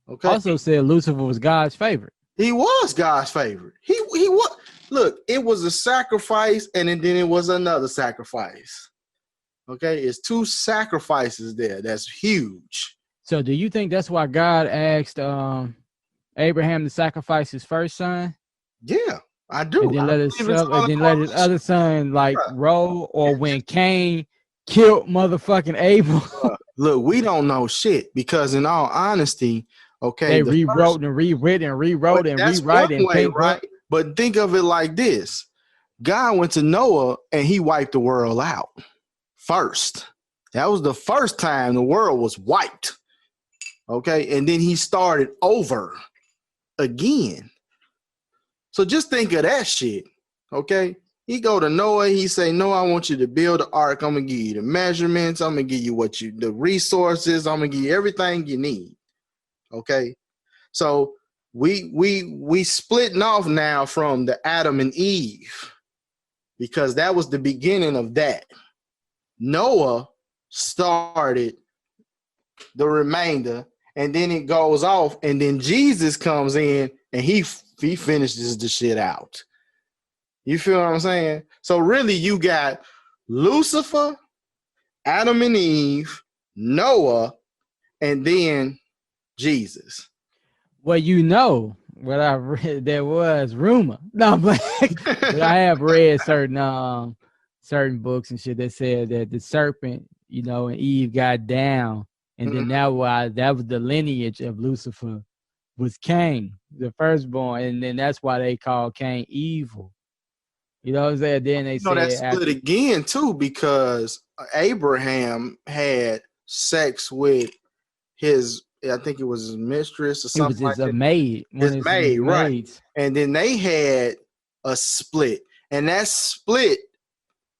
Okay, Also said Lucifer was God's favorite. he was God's favorite. He was. Look, it was a sacrifice, and then it was another sacrifice. Okay, it's two sacrifices there. That's huge. So do you think that's why God asked Abraham to sacrifice his first son? Yeah, I do. And then I let his believe it's all his correlation. other son like roll, or when Cain killed motherfucking Abel, Look, we don't know shit because, in all honesty, okay, they the first. rewrote and rewritten and rewrote and That's one rewrite and way, paintbrush. right? But think of it like this: God went to Noah and he wiped the world out first. That was the first time the world was wiped. Okay, and then he started over again. So just think of that shit. Okay. He go to Noah. He say, Noah, I want you to build an ark. I'm gonna give you the measurements. I'm gonna give you the resources. I'm gonna give you everything you need. Okay. So we splitting off now from the Adam and Eve because that was the beginning of that. Noah started the remainder, and then it goes off, and then Jesus comes in and he finishes the shit out. You feel what I'm saying? So really, you got Lucifer, Adam and Eve, Noah, and then Jesus. Well, what I read, there was rumor. No, but I have read certain books and shit that said that the serpent, and Eve got down, and then that was the lineage of Lucifer was Cain, the firstborn, and then that's why they call Cain evil. You know what I'm saying? Then they That said split again too because Abraham had sex with I think it was his mistress or it was something like his that. maid, His maid, right? maids. And then they had a split, and that split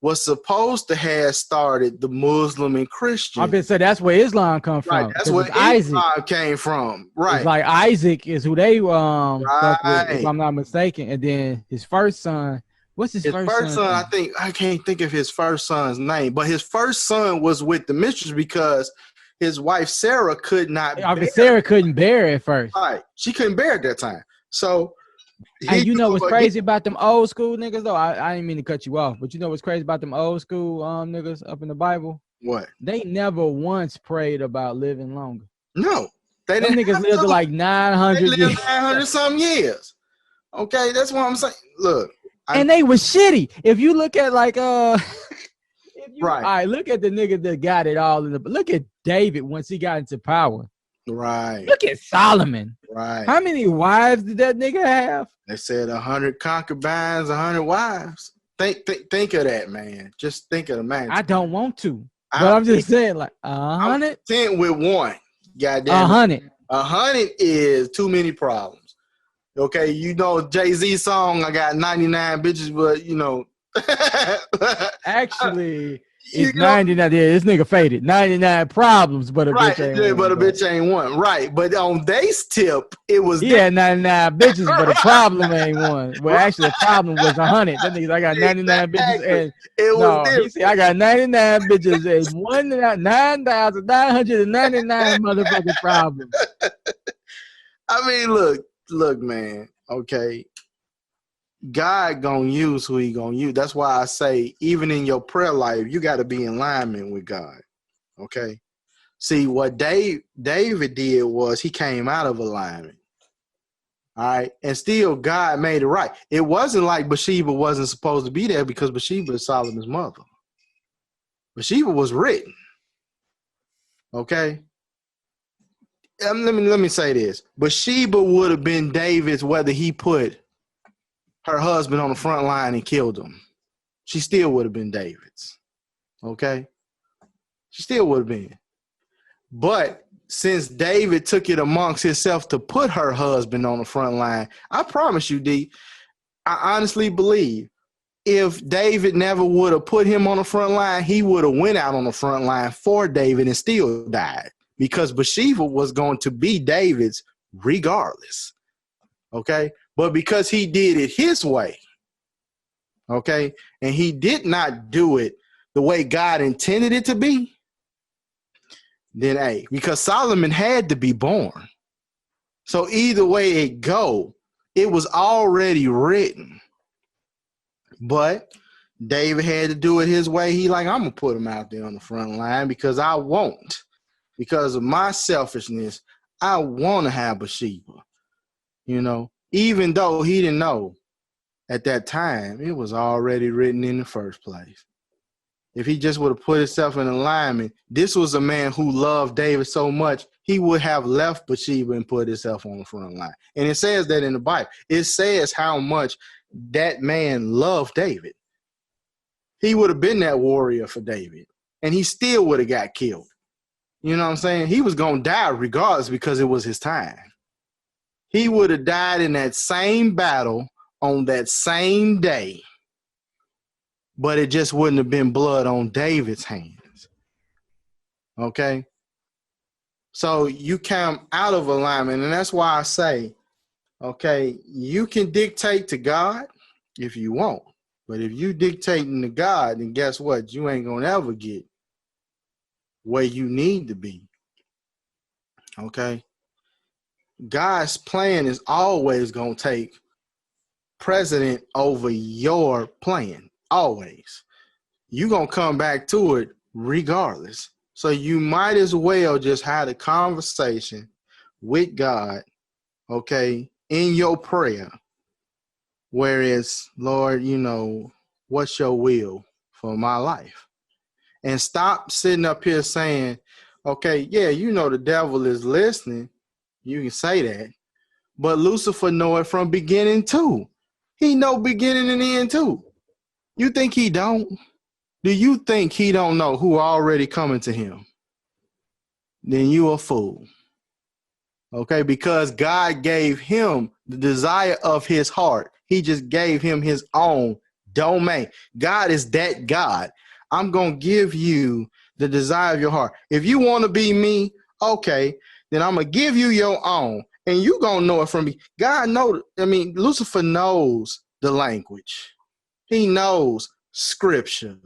was supposed to have started the Muslim and Christian. I've been saying that's where Islam come from. Right, that's where Isaac came from. Right. It's like Isaac is who they fuck with, if Right. I'm not mistaken. And then his first son, what's his first son, son's name? I can't think of his first son's name, but his first son was with the mistress because his wife Sarah could not bear. Sarah couldn't bear it first. Right. She couldn't bear it that time. So And you know what's crazy about them old school niggas though? I didn't mean to cut you off, but you know what's crazy about them old school niggas up in the Bible? What? They never once prayed about living longer. No. They didn't. Them niggas lived to like 900 years. 900 something years. Okay, that's what I'm saying. Look. And they were shitty. If you look at like right. All right, look at the nigga that got it all in the. Look at David once he got into power. Right. Look at Solomon. Right. How many wives did that nigga have? They said 100 concubines, 100 wives. Think of that, man. Just think of the man. I don't want to, but I'm just saying, like 100. 10 with one. Goddamn. 100. 100 is too many problems. Okay, Jay-Z song, I got 99 bitches, but Actually, It's 99. Yeah, this nigga faded. 99 problems, but a right, bitch ain't but one. a bitch ain't one. Right. But on Dave's tip, it was He had 99 bitches, but a problem ain't one. Well, right. actually, a problem was 100. That nigga, I got 99 bitches, Exactly. and It was no, he different. said I got 99 bitches and 9,999 motherfucking problems. I mean, look, man. Okay, God gonna use who He gonna use. That's why I say, even in your prayer life, you got to be in alignment with God. Okay. See, what David did was he came out of alignment. All right. And still God made it right. It wasn't like Bathsheba wasn't supposed to be there, because Bathsheba is Solomon's mother. Bathsheba was written. Okay. Let me say this. Bathsheba would have been David's whether he put her husband on the front line and killed him. She still would have been David's. Okay. She still would have been. But since David took it amongst himself to put her husband on the front line, I promise you, D, I honestly believe if David never would have put him on the front line, he would have went out on the front line for David and still died, because Bathsheba was going to be David's regardless. Okay. But because he did it his way, okay, and he did not do it the way God intended it to be, then because Solomon had to be born. So either way it go, it was already written. But David had to do it his way. He like, I'm gonna put him out there on the front line because I won't. Because of my selfishness, I want to have Bathsheba. Even though he didn't know at that time, it was already written in the first place. If he just would have put himself in alignment, this was a man who loved David so much, he would have left Bathsheba and put himself on the front line. And it says that in the Bible. It says how much that man loved David. He would have been that warrior for David, and he still would have got killed. You know what I'm saying? He was going to die regardless, because it was his time. He would have died in that same battle on that same day, but it just wouldn't have been blood on David's hands. Okay? So you come out of alignment, and that's why I say, okay, you can dictate to God if you want, but if you dictating to God, then guess what? You ain't going to ever get where you need to be. Okay? God's plan is always going to take precedent over your plan. Always. You're going to come back to it regardless. So you might as well just have a conversation with God, okay, in your prayer, whereas, Lord, what's your will for my life? And stop sitting up here saying, okay, yeah, the devil is listening. You can say that. But Lucifer know it from beginning too. He know beginning and end too. You think he don't? Do you think he don't know who already coming to him? Then you a fool. Okay, because God gave him the desire of his heart. He just gave him his own domain. God is that God. I'm going to give you the desire of your heart. If you want to be me, okay, then I'm going to give you your own. And you going to know it from me. God knows, Lucifer knows the language. He knows scripture.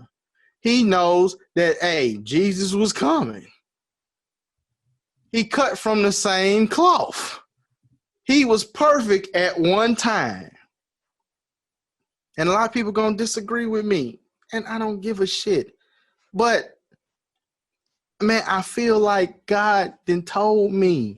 He knows that, Jesus was coming. He cut from the same cloth. He was perfect at one time. And a lot of people going to disagree with me. And I don't give a shit. But, man, I feel like God done told me. You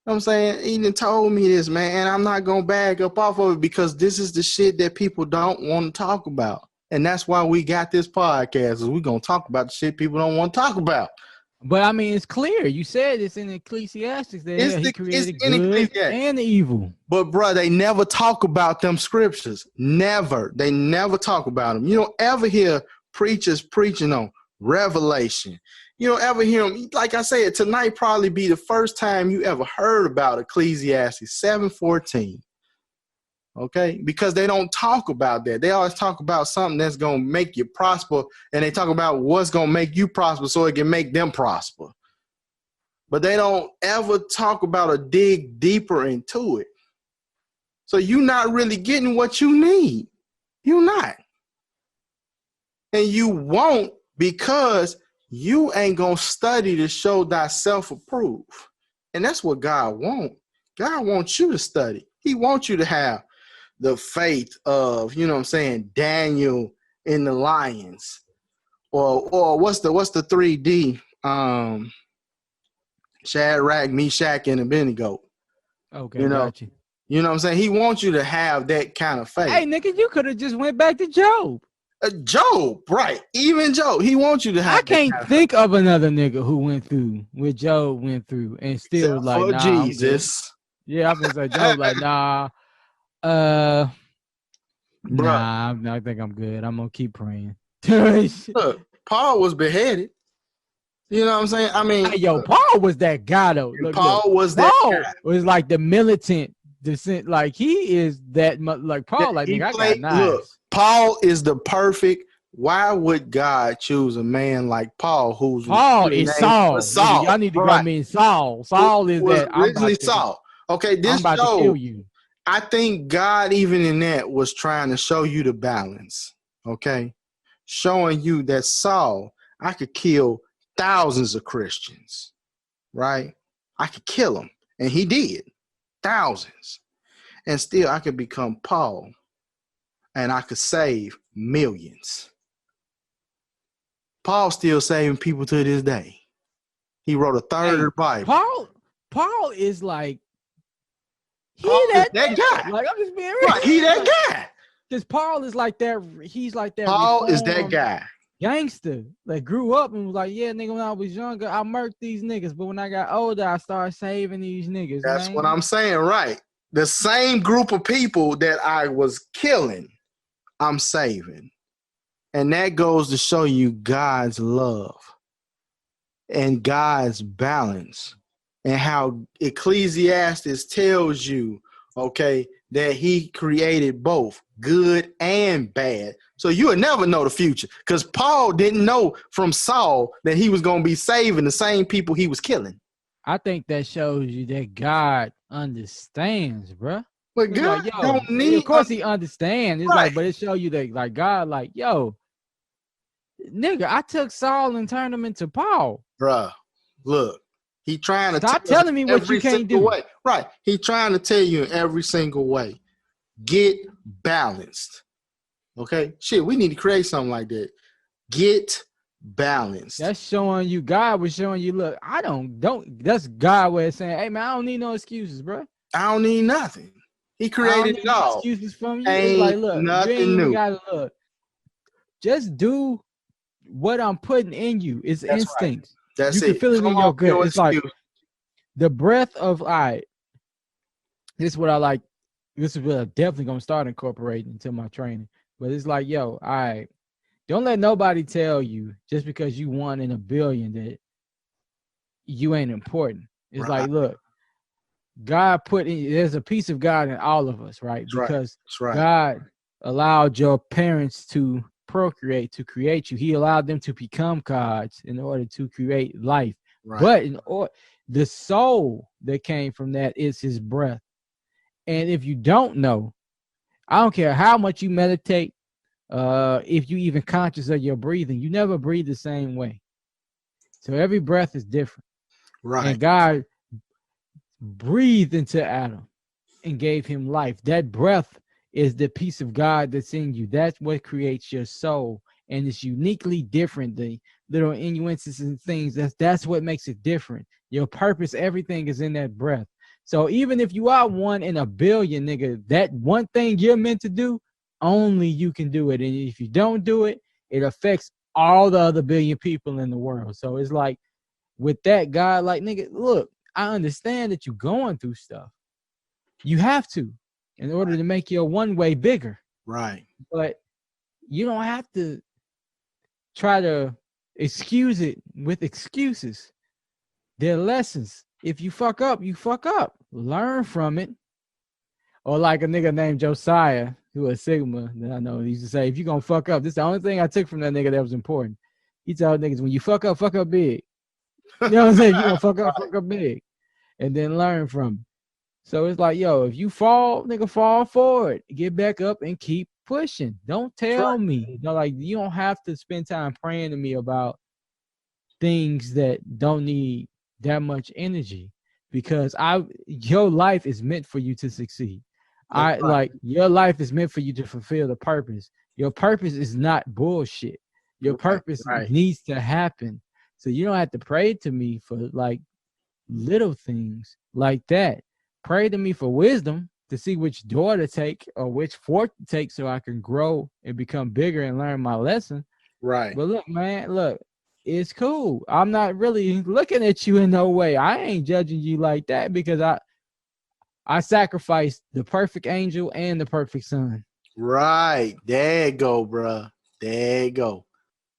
know what I'm saying? He done told me this, man. And I'm not going to bag up off of it, because this is the shit that people don't want to talk about. And that's why we got this podcast, is we're going to talk about the shit people don't want to talk about. But it's clear. You said it's in Ecclesiastes that he created good and evil. But bro, they never talk about them scriptures. Never. They never talk about them. You don't ever hear preachers preaching on Revelation. You don't ever hear them. Like I said, tonight probably be the first time you ever heard about Ecclesiastes 7:14. Okay, because they don't talk about that. They always talk about something that's gonna make you prosper, and they talk about what's gonna make you prosper so it can make them prosper. But they don't ever talk about or dig deeper into it. So you're not really getting what you need. You're not. And you won't, because you ain't gonna study to show thyself approved. And that's what God wants. God wants you to study. He wants you to have the faith of, you know what I'm saying, Daniel in the lions, or what's the 3D, Shadrach, Meshach, and Abednego. Okay, You know, got you. you know what I'm saying. He wants you to have that kind of faith. Hey, nigga, you could have just went back to Job. Job, right? Even Job, he wants you to have. I can't think of another nigga who went through what Job went through and still was like, nah, Jesus. Yeah, I'm gonna say Job like, nah, nah, I think I'm good. I'm gonna keep praying. Look, Paul was beheaded. You know what I'm saying? I mean, hey, yo, Paul was that guy though. Paul was that guy. Was like the militant descent. Like he is that like Paul. Like nigga, I got knives. Look, Paul is the perfect. Why would God choose a man like Paul, who's Paul is Saul? Saul. Y'all need to call me Saul. Saul is was that originally Saul. Okay, this I'm about to kill you. I think God, even in that, was trying to show you the balance. Okay, showing you that Saul, I could kill thousands of Christians, right? I could kill them, and he did, thousands, and still I could become Paul, and I could save millions. Paul's still saving people to this day. He wrote a third of the Bible. Paul is like that guy. Like I'm just being real. Right, he that guy. Because Paul is like that. He's like that. Paul is that guy. Gangster. Like grew up and was like, yeah, nigga, when I was younger, I murked these niggas. But when I got older, I started saving these niggas. That's what I'm saying, right? The same group of people that I was killing, I'm saving. And that goes to show you God's love and God's balance, and how Ecclesiastes tells you, okay, that he created both good and bad. So you would never know the future, because Paul didn't know from Saul that he was going to be saving the same people he was killing. I think that shows you that God understands, bro. But God like, don't need. Of course, he understands. It's right. Like, but it shows you that, like, God, like, yo, nigga, I took Saul and turned him into Paul. Bruh, look, he trying to stop telling me what you can't do. Way. Right, he trying to tell you in every single way. Get balanced. Okay, shit, we need to create something like that. Get balanced. That's showing you. God was showing you. Look, I don't. That's God way of saying, hey man, I don't need no excuses, bro. I don't need nothing. He created it all. Excuses from you. Ain't like, look, nothing you ain't new. Gotta look. Just do what I'm putting in you. It's That's instincts. Right. That's you it. Can feel it in your gut. It's like the breath of this is what I like. This is what I'm definitely gonna start incorporating into my training. But it's like, yo, all right, don't let nobody tell you just because you won in a billion that you ain't important. It's like, look, God there's a piece of God in all of us, right? Because God allowed your parents to procreate, to create you. He allowed them to become gods in order to create life. But the soul that came from that is his breath. And if you don't know, I don't care how much you meditate, if you even conscious of your breathing, you never breathe the same way. So every breath is different. Right. And God breathed into Adam and gave him life. That breath is the piece of God that's in you. That's what creates your soul. And it's uniquely different. The little innuences and things, that's what makes it different. Your purpose, everything is in that breath. So even if you are one in a billion, nigga, that one thing you're meant to do, only you can do it. And if you don't do it, it affects all the other billion people in the world. So it's like, with that, God, like, nigga, look, I understand that you're going through stuff. You have to, in order to make your one way bigger. Right. But you don't have to try to excuse it with excuses. They're lessons. If you fuck up, you fuck up. Learn from it. Or like a nigga named Josiah, who was Sigma, that I know, he used to say, if you gonna fuck up, this is the only thing I took from that nigga that was important. He told niggas, when you fuck up big. You know what I'm saying? If you gonna fuck up big. And then learn from it. So it's like, yo, if you fall, nigga, fall forward. Get back up and keep pushing. Don't tell me. You know, like, you don't have to spend time praying to me about things that don't need that much energy, because your life is meant for you to succeed. Your life is meant for you to fulfill the purpose. Your purpose is not bullshit. Your purpose needs to happen. So you don't have to pray to me for like little things like that. Pray to me for wisdom to see which door to take or which fork to take so I can grow and become bigger and learn my lesson. Right. But look, man, it's cool. I'm not really looking at you in no way. I ain't judging you like that because I sacrificed the perfect angel and the perfect son. Right. There you go, bro. There you go.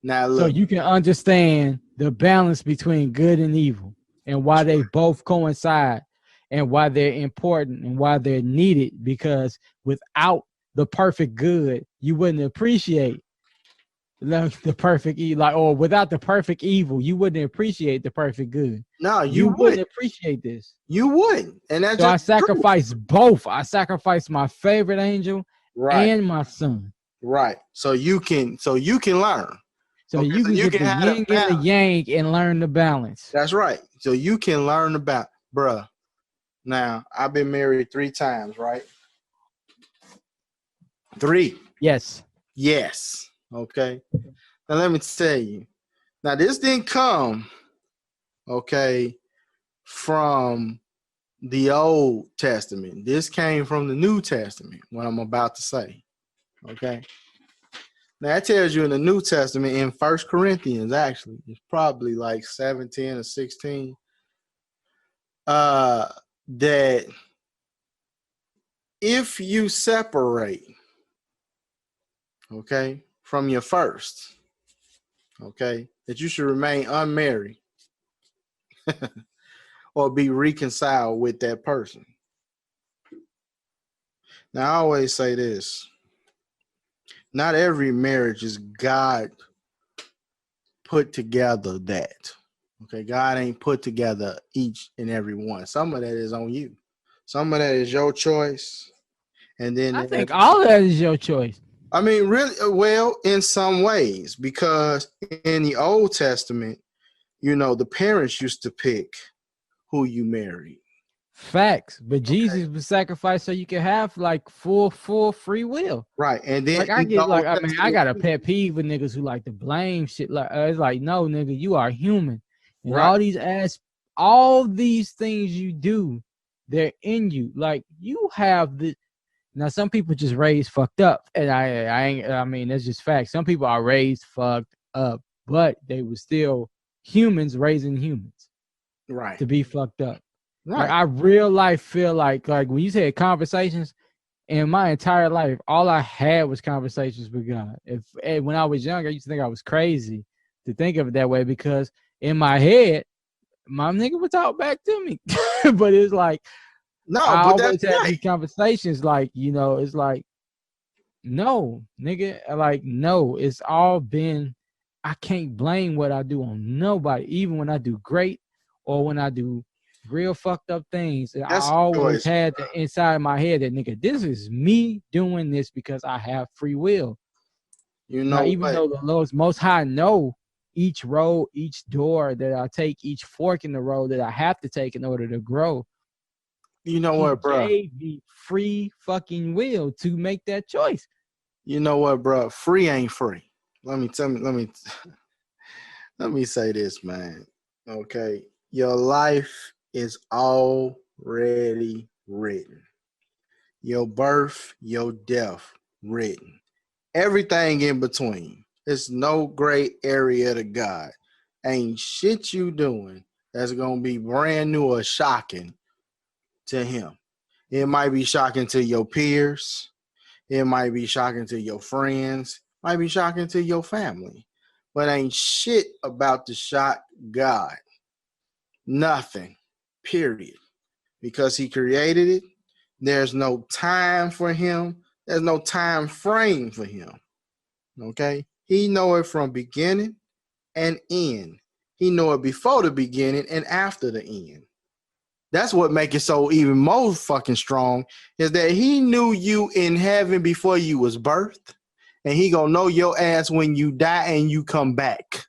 Now look. So you can understand the balance between good and evil and why they both coincide and why they're important and why they're needed, because without the perfect good, you wouldn't appreciate the perfect evil, or without the perfect evil, you wouldn't appreciate the perfect good. No, you wouldn't appreciate this. You wouldn't. And that's so I sacrificed both. I sacrificed my favorite angel and my son. Right. So you can learn. So you can get the yin and the yang and learn the balance. That's right. So you can learn about, bruh. Now, I've been married 3 times, right? 3. Yes. Okay. Now let me tell you. Now this didn't come, okay, from the Old Testament. This came from the New Testament, what I'm about to say. Okay. Now that tells you in the New Testament, in 1 Corinthians, actually, it's probably like 17 or 16, that if you separate, okay, from your first, okay, that you should remain unmarried or be reconciled with that person. Now, I always say this. Not every marriage is God put together that. Okay, God ain't put together each and every one. Some of that is on you. Some of that is your choice. And then I think all of that is your choice. I mean, really, well, in some ways, because in the Old Testament, you know, the parents used to pick who you married. Facts. But Jesus was sacrificed so you can have like full free will. Right. And then like I get like, I mean, I got a pet peeve with niggas who like to blame shit. Like it's like, no, nigga, you are human. And all these things you do, they're in you. Like you have the now some people just raised fucked up. And I mean, that's just facts. Some people are raised fucked up, but they were still humans raising humans. Right. To be fucked up. Right. Like I real life feel like when you said conversations, in my entire life, all I had was conversations with God. When I was younger, I used to think I was crazy to think of it that way, because in my head, my nigga would talk back to me. But it's like, no, I but always had these conversations, like, you know, it's like, no, nigga, like, no, it's all been, I can't blame what I do on nobody, even when I do great or when I do real fucked up things. I always had the inside of my head that, nigga, this is me doing this because I have free will. You know, now, even though the Lord's Most High know each road, each door that I take, each fork in the road that I have to take in order to grow. You know what, bro? He gave me free fucking will to make that choice. You know what, bro? Free ain't free. Let me say this, man. Okay. Your life is already written. Your birth, your death, written. Everything in between. There's no gray area to God. Ain't shit you doing that's going to be brand new or shocking to him. It might be shocking to your peers. It might be shocking to your friends. Might be shocking to your family. But ain't shit about to shock God. Nothing. Period. Because he created it. There's no time for him. There's no time frame for him. Okay? He know it from beginning and end. He know it before the beginning and after the end. That's what makes it so even more fucking strong, is that he knew you in heaven before you was birthed, and he gonna know your ass when you die and you come back.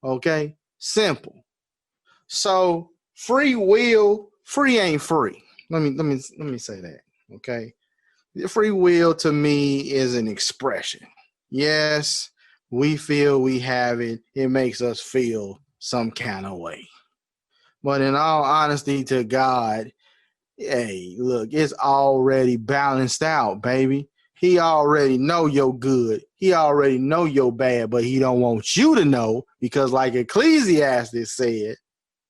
Okay? Simple. So free will, free ain't free. Let me say that. Okay? Free will to me is an expression. Yes, we feel we have it. It makes us feel some kind of way. But in all honesty to God, hey, look, it's already balanced out, baby. He already know you're good. He already know you're bad, but he don't want you to know because like Ecclesiastes said,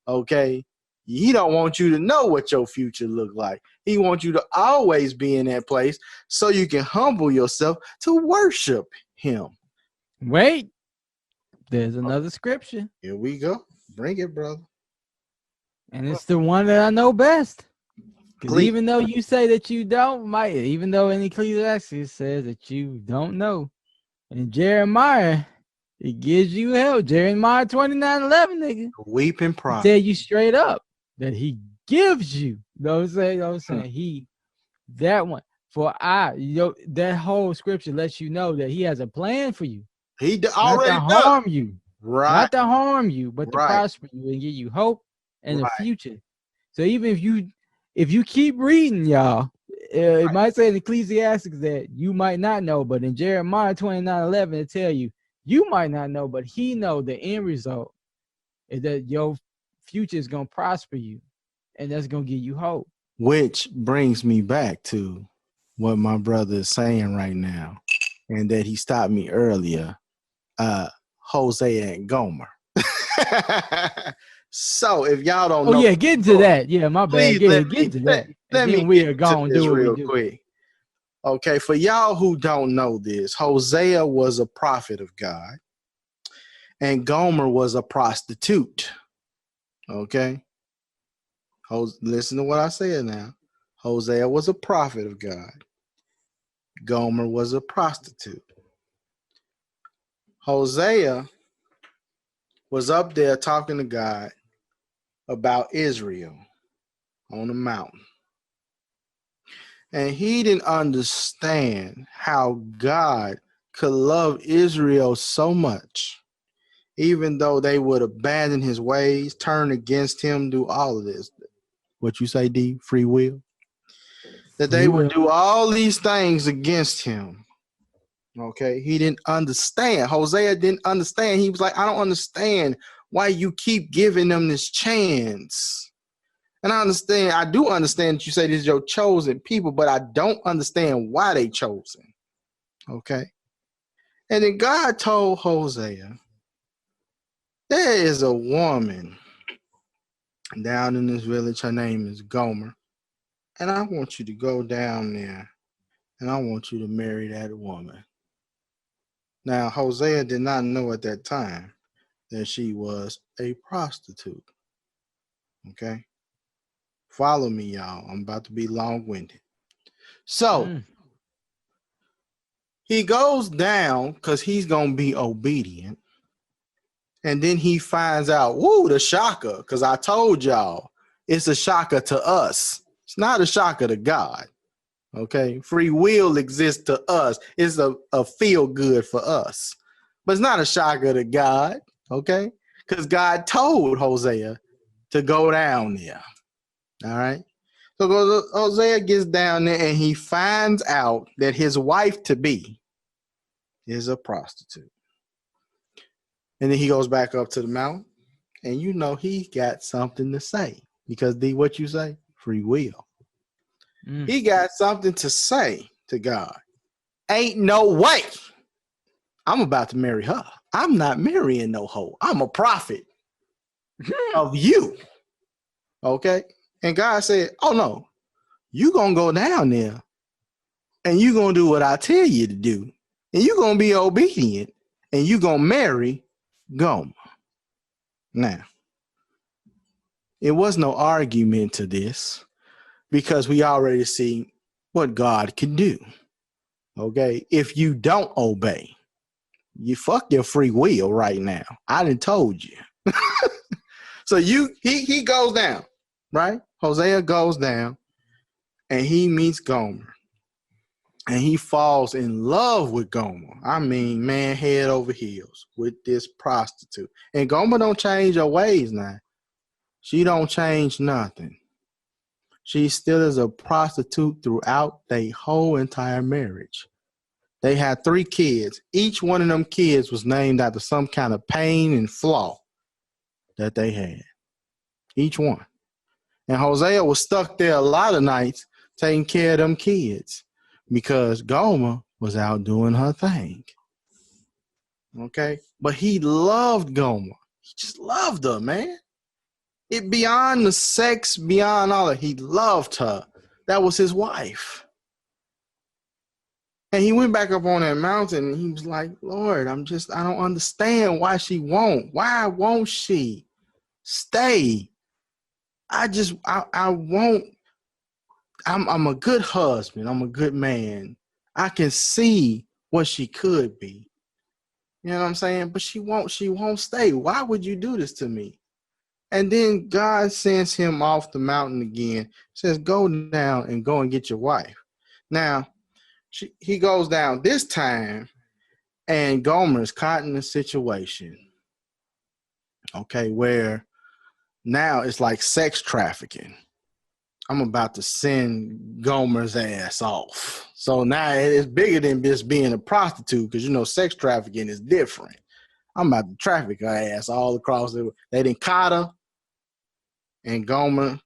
okay, he don't want you to know what your future look like. He wants you to always be in that place so you can humble yourself to worship him. Wait, there's another scripture. Here we go. Bring it, brother. And it's the one that I know best. Because Please. even though you say that you don't, even though in Ecclesiastes says that you don't know, and Jeremiah, it gives you help. Jeremiah 29:11, nigga. Weeping prophet. Tell you straight up that he gives you. You know what I'm saying? He, that one. For that whole scripture lets you know that he has a plan for you. He already not to harm you. Right. Not to harm you, but to prosper you and give you hope and a future. So even if you keep reading, y'all, it might say in Ecclesiastes that you might not know, but in Jeremiah 29:11, it tell you might not know, but he know the end result is that your future is gonna prosper you, and that's gonna give you hope. Which brings me back to what my brother is saying right now, and that he stopped me earlier. Hosea and Gomer. So if y'all don't know, get into that. Yeah, my bad. Get into that. Let me we are gonna do real quick. Okay, for y'all who don't know this, Hosea was a prophet of God, and Gomer was a prostitute. Okay, listen to what I said now. Hosea was a prophet of God. Gomer was a prostitute. Hosea was up there talking to God about Israel on a mountain. And he didn't understand how God could love Israel so much, even though they would abandon his ways, turn against him, do all of this. What you say, D? Free will? That they would do all these things against him. Okay, he didn't understand. Hosea didn't understand. He was like, I don't understand why you keep giving them this chance. And I do understand that you say this is your chosen people, but I don't understand why they chosen. Okay. And then God told Hosea, there is a woman down in this village. Her name is Gomer. And I want you to go down there and I want you to marry that woman. Now, Hosea did not know at that time that she was a prostitute. Okay. Follow me, y'all. I'm about to be long-winded. So he goes down because he's going to be obedient. And then he finds out, the shocker, because I told y'all, it's a shocker to us. It's not a shocker to God. Okay. Free will exists to us. It's a feel good for us. But it's not a shocker to God. Okay. Because God told Hosea to go down there. All right. So Hosea gets down there and he finds out that his wife-to-be is a prostitute. And then he goes back up to the mountain and he got something to say because what you say? Free will. He got something to say to God. Ain't no way I'm about to marry her. I'm not marrying no hoe. I'm a prophet of you. Okay. And God said, oh no, you gonna go down there and you gonna do what I tell you to do. And you gonna be obedient and you gonna marry Gomer. Now, it was no argument to this. because we already see what God can do. Okay, if you don't obey, you fuck your free will right now. I done told you. So he goes down, right? Hosea goes down and he meets Gomer. And he falls in love with Gomer. I mean, man, head over heels with this prostitute. And Gomer don't change her ways now. She don't change nothing. She still is a prostitute throughout their whole entire marriage. They had 3 kids. Each one of them kids was named after some kind of pain and flaw that they had. Each one. And Hosea was stuck there a lot of nights taking care of them kids because Gomer was out doing her thing. Okay? But he loved Gomer. He just loved her, man. It beyond the sex, beyond all that. He loved her. That was his wife. And he went back up on that mountain and he was like, Lord, I don't understand why she won't. Why won't she stay? I won't. I'm a good husband. I'm a good man. I can see what she could be. You know what I'm saying? But she won't stay. Why would you do this to me? And then God sends him off the mountain again, says, go down and go and get your wife. Now, he goes down this time, and Gomer is caught in a situation, okay, where now it's like sex trafficking. I'm about to send Gomer's ass off. So now it's bigger than just being a prostitute because, you know, sex trafficking is different. I'm about to traffic her ass all across the world. They done caught her, and Gomer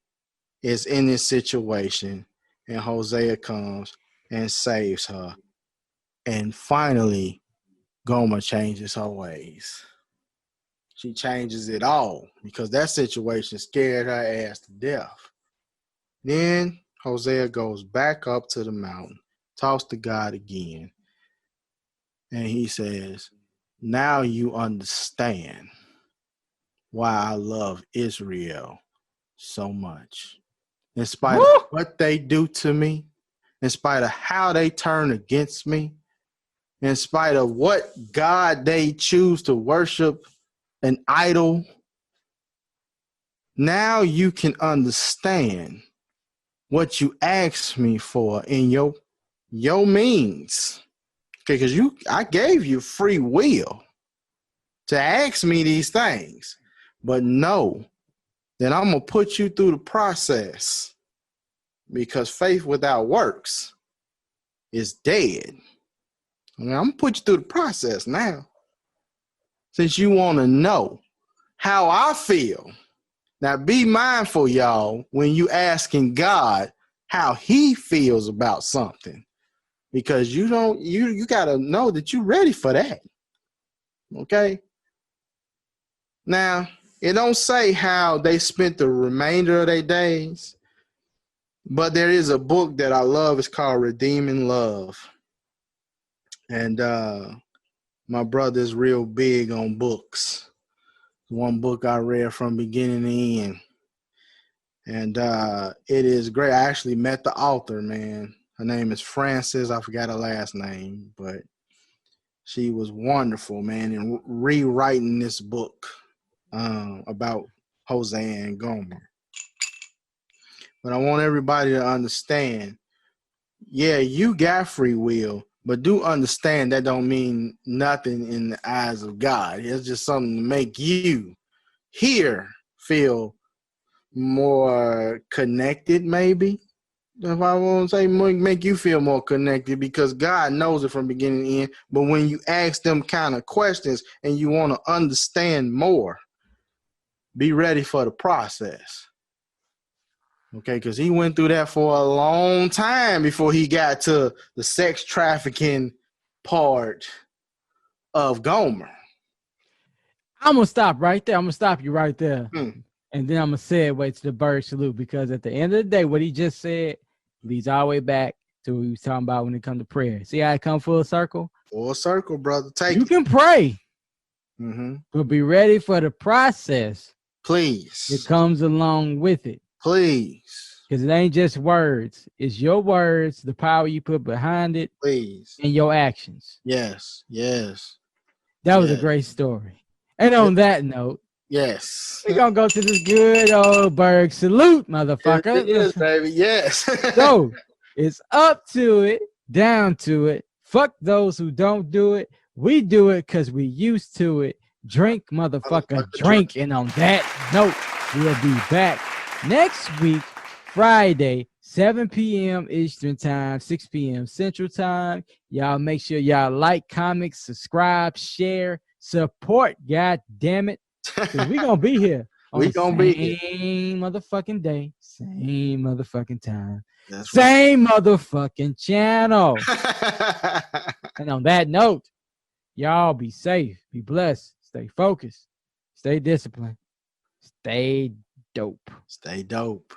is in this situation, and Hosea comes and saves her. And finally, Gomer changes her ways. She changes it all because that situation scared her ass to death. Then Hosea goes back up to the mountain, talks to God again, and he says, now you understand why I love Israel so much. In spite of what they do to me, in spite of how they turn against me, in spite of what God they choose to worship, an idol, now you can understand what you asked me for in your means. Okay, because I gave you free will to ask me these things, but know that I'm gonna put you through the process because faith without works is dead. I mean, I'm gonna put you through the process now. Since you want to know how I feel. Now be mindful, y'all, when you asking God how he feels about something. Because you gotta know that you're ready for that. Okay. Now, it don't say how they spent the remainder of their days, but there is a book that I love. It's called Redeeming Love. And my brother's real big on books. One book I read from beginning to end. And it is great. I actually met the author, man. Her name is Frances. I forgot her last name, but she was wonderful, man, in rewriting this book about Hosea and Gomer. But I want everybody to understand, yeah, you got free will, but do understand that don't mean nothing in the eyes of God. It's just something to make you here feel more connected, maybe. If I want to say make you feel more connected, because God knows it from beginning to end. But when you ask them kind of questions and you want to understand more, be ready for the process. Okay, because he went through that for a long time before he got to the sex trafficking part of Gomer. I'm going to stop right there. I'm going to stop you right there. And then I'm going to segue to the bird salute, because at the end of the day, what he just said leads all the way back to what we was talking about when it comes to prayer. See how it come full circle? Full circle, brother. You can pray, mm-hmm. but be ready for the process. Please. It comes along with it. Please. Because it ain't just words. It's your words, the power you put behind it, Please. and your actions. Yes. Yes. That was a Yes. great story. And on that note, Yes. we're going to go to this good old Berg salute, motherfucker. It is, baby. Yes. So it's up to it, down to it. Fuck those who don't do it. We do it because we used to it. Drink, motherfucker, drink. And on that note, we'll be back next week, Friday, 7 p.m. Eastern Time, 6 p.m. Central Time. Y'all make sure y'all like, comment, subscribe, share, support. God damn it. Because we going to be here on We the gonna be here. same motherfucking day, same motherfucking time, That's same motherfucking channel. And on that note, y'all be safe, be blessed, stay focused, stay disciplined, stay dope. Stay dope.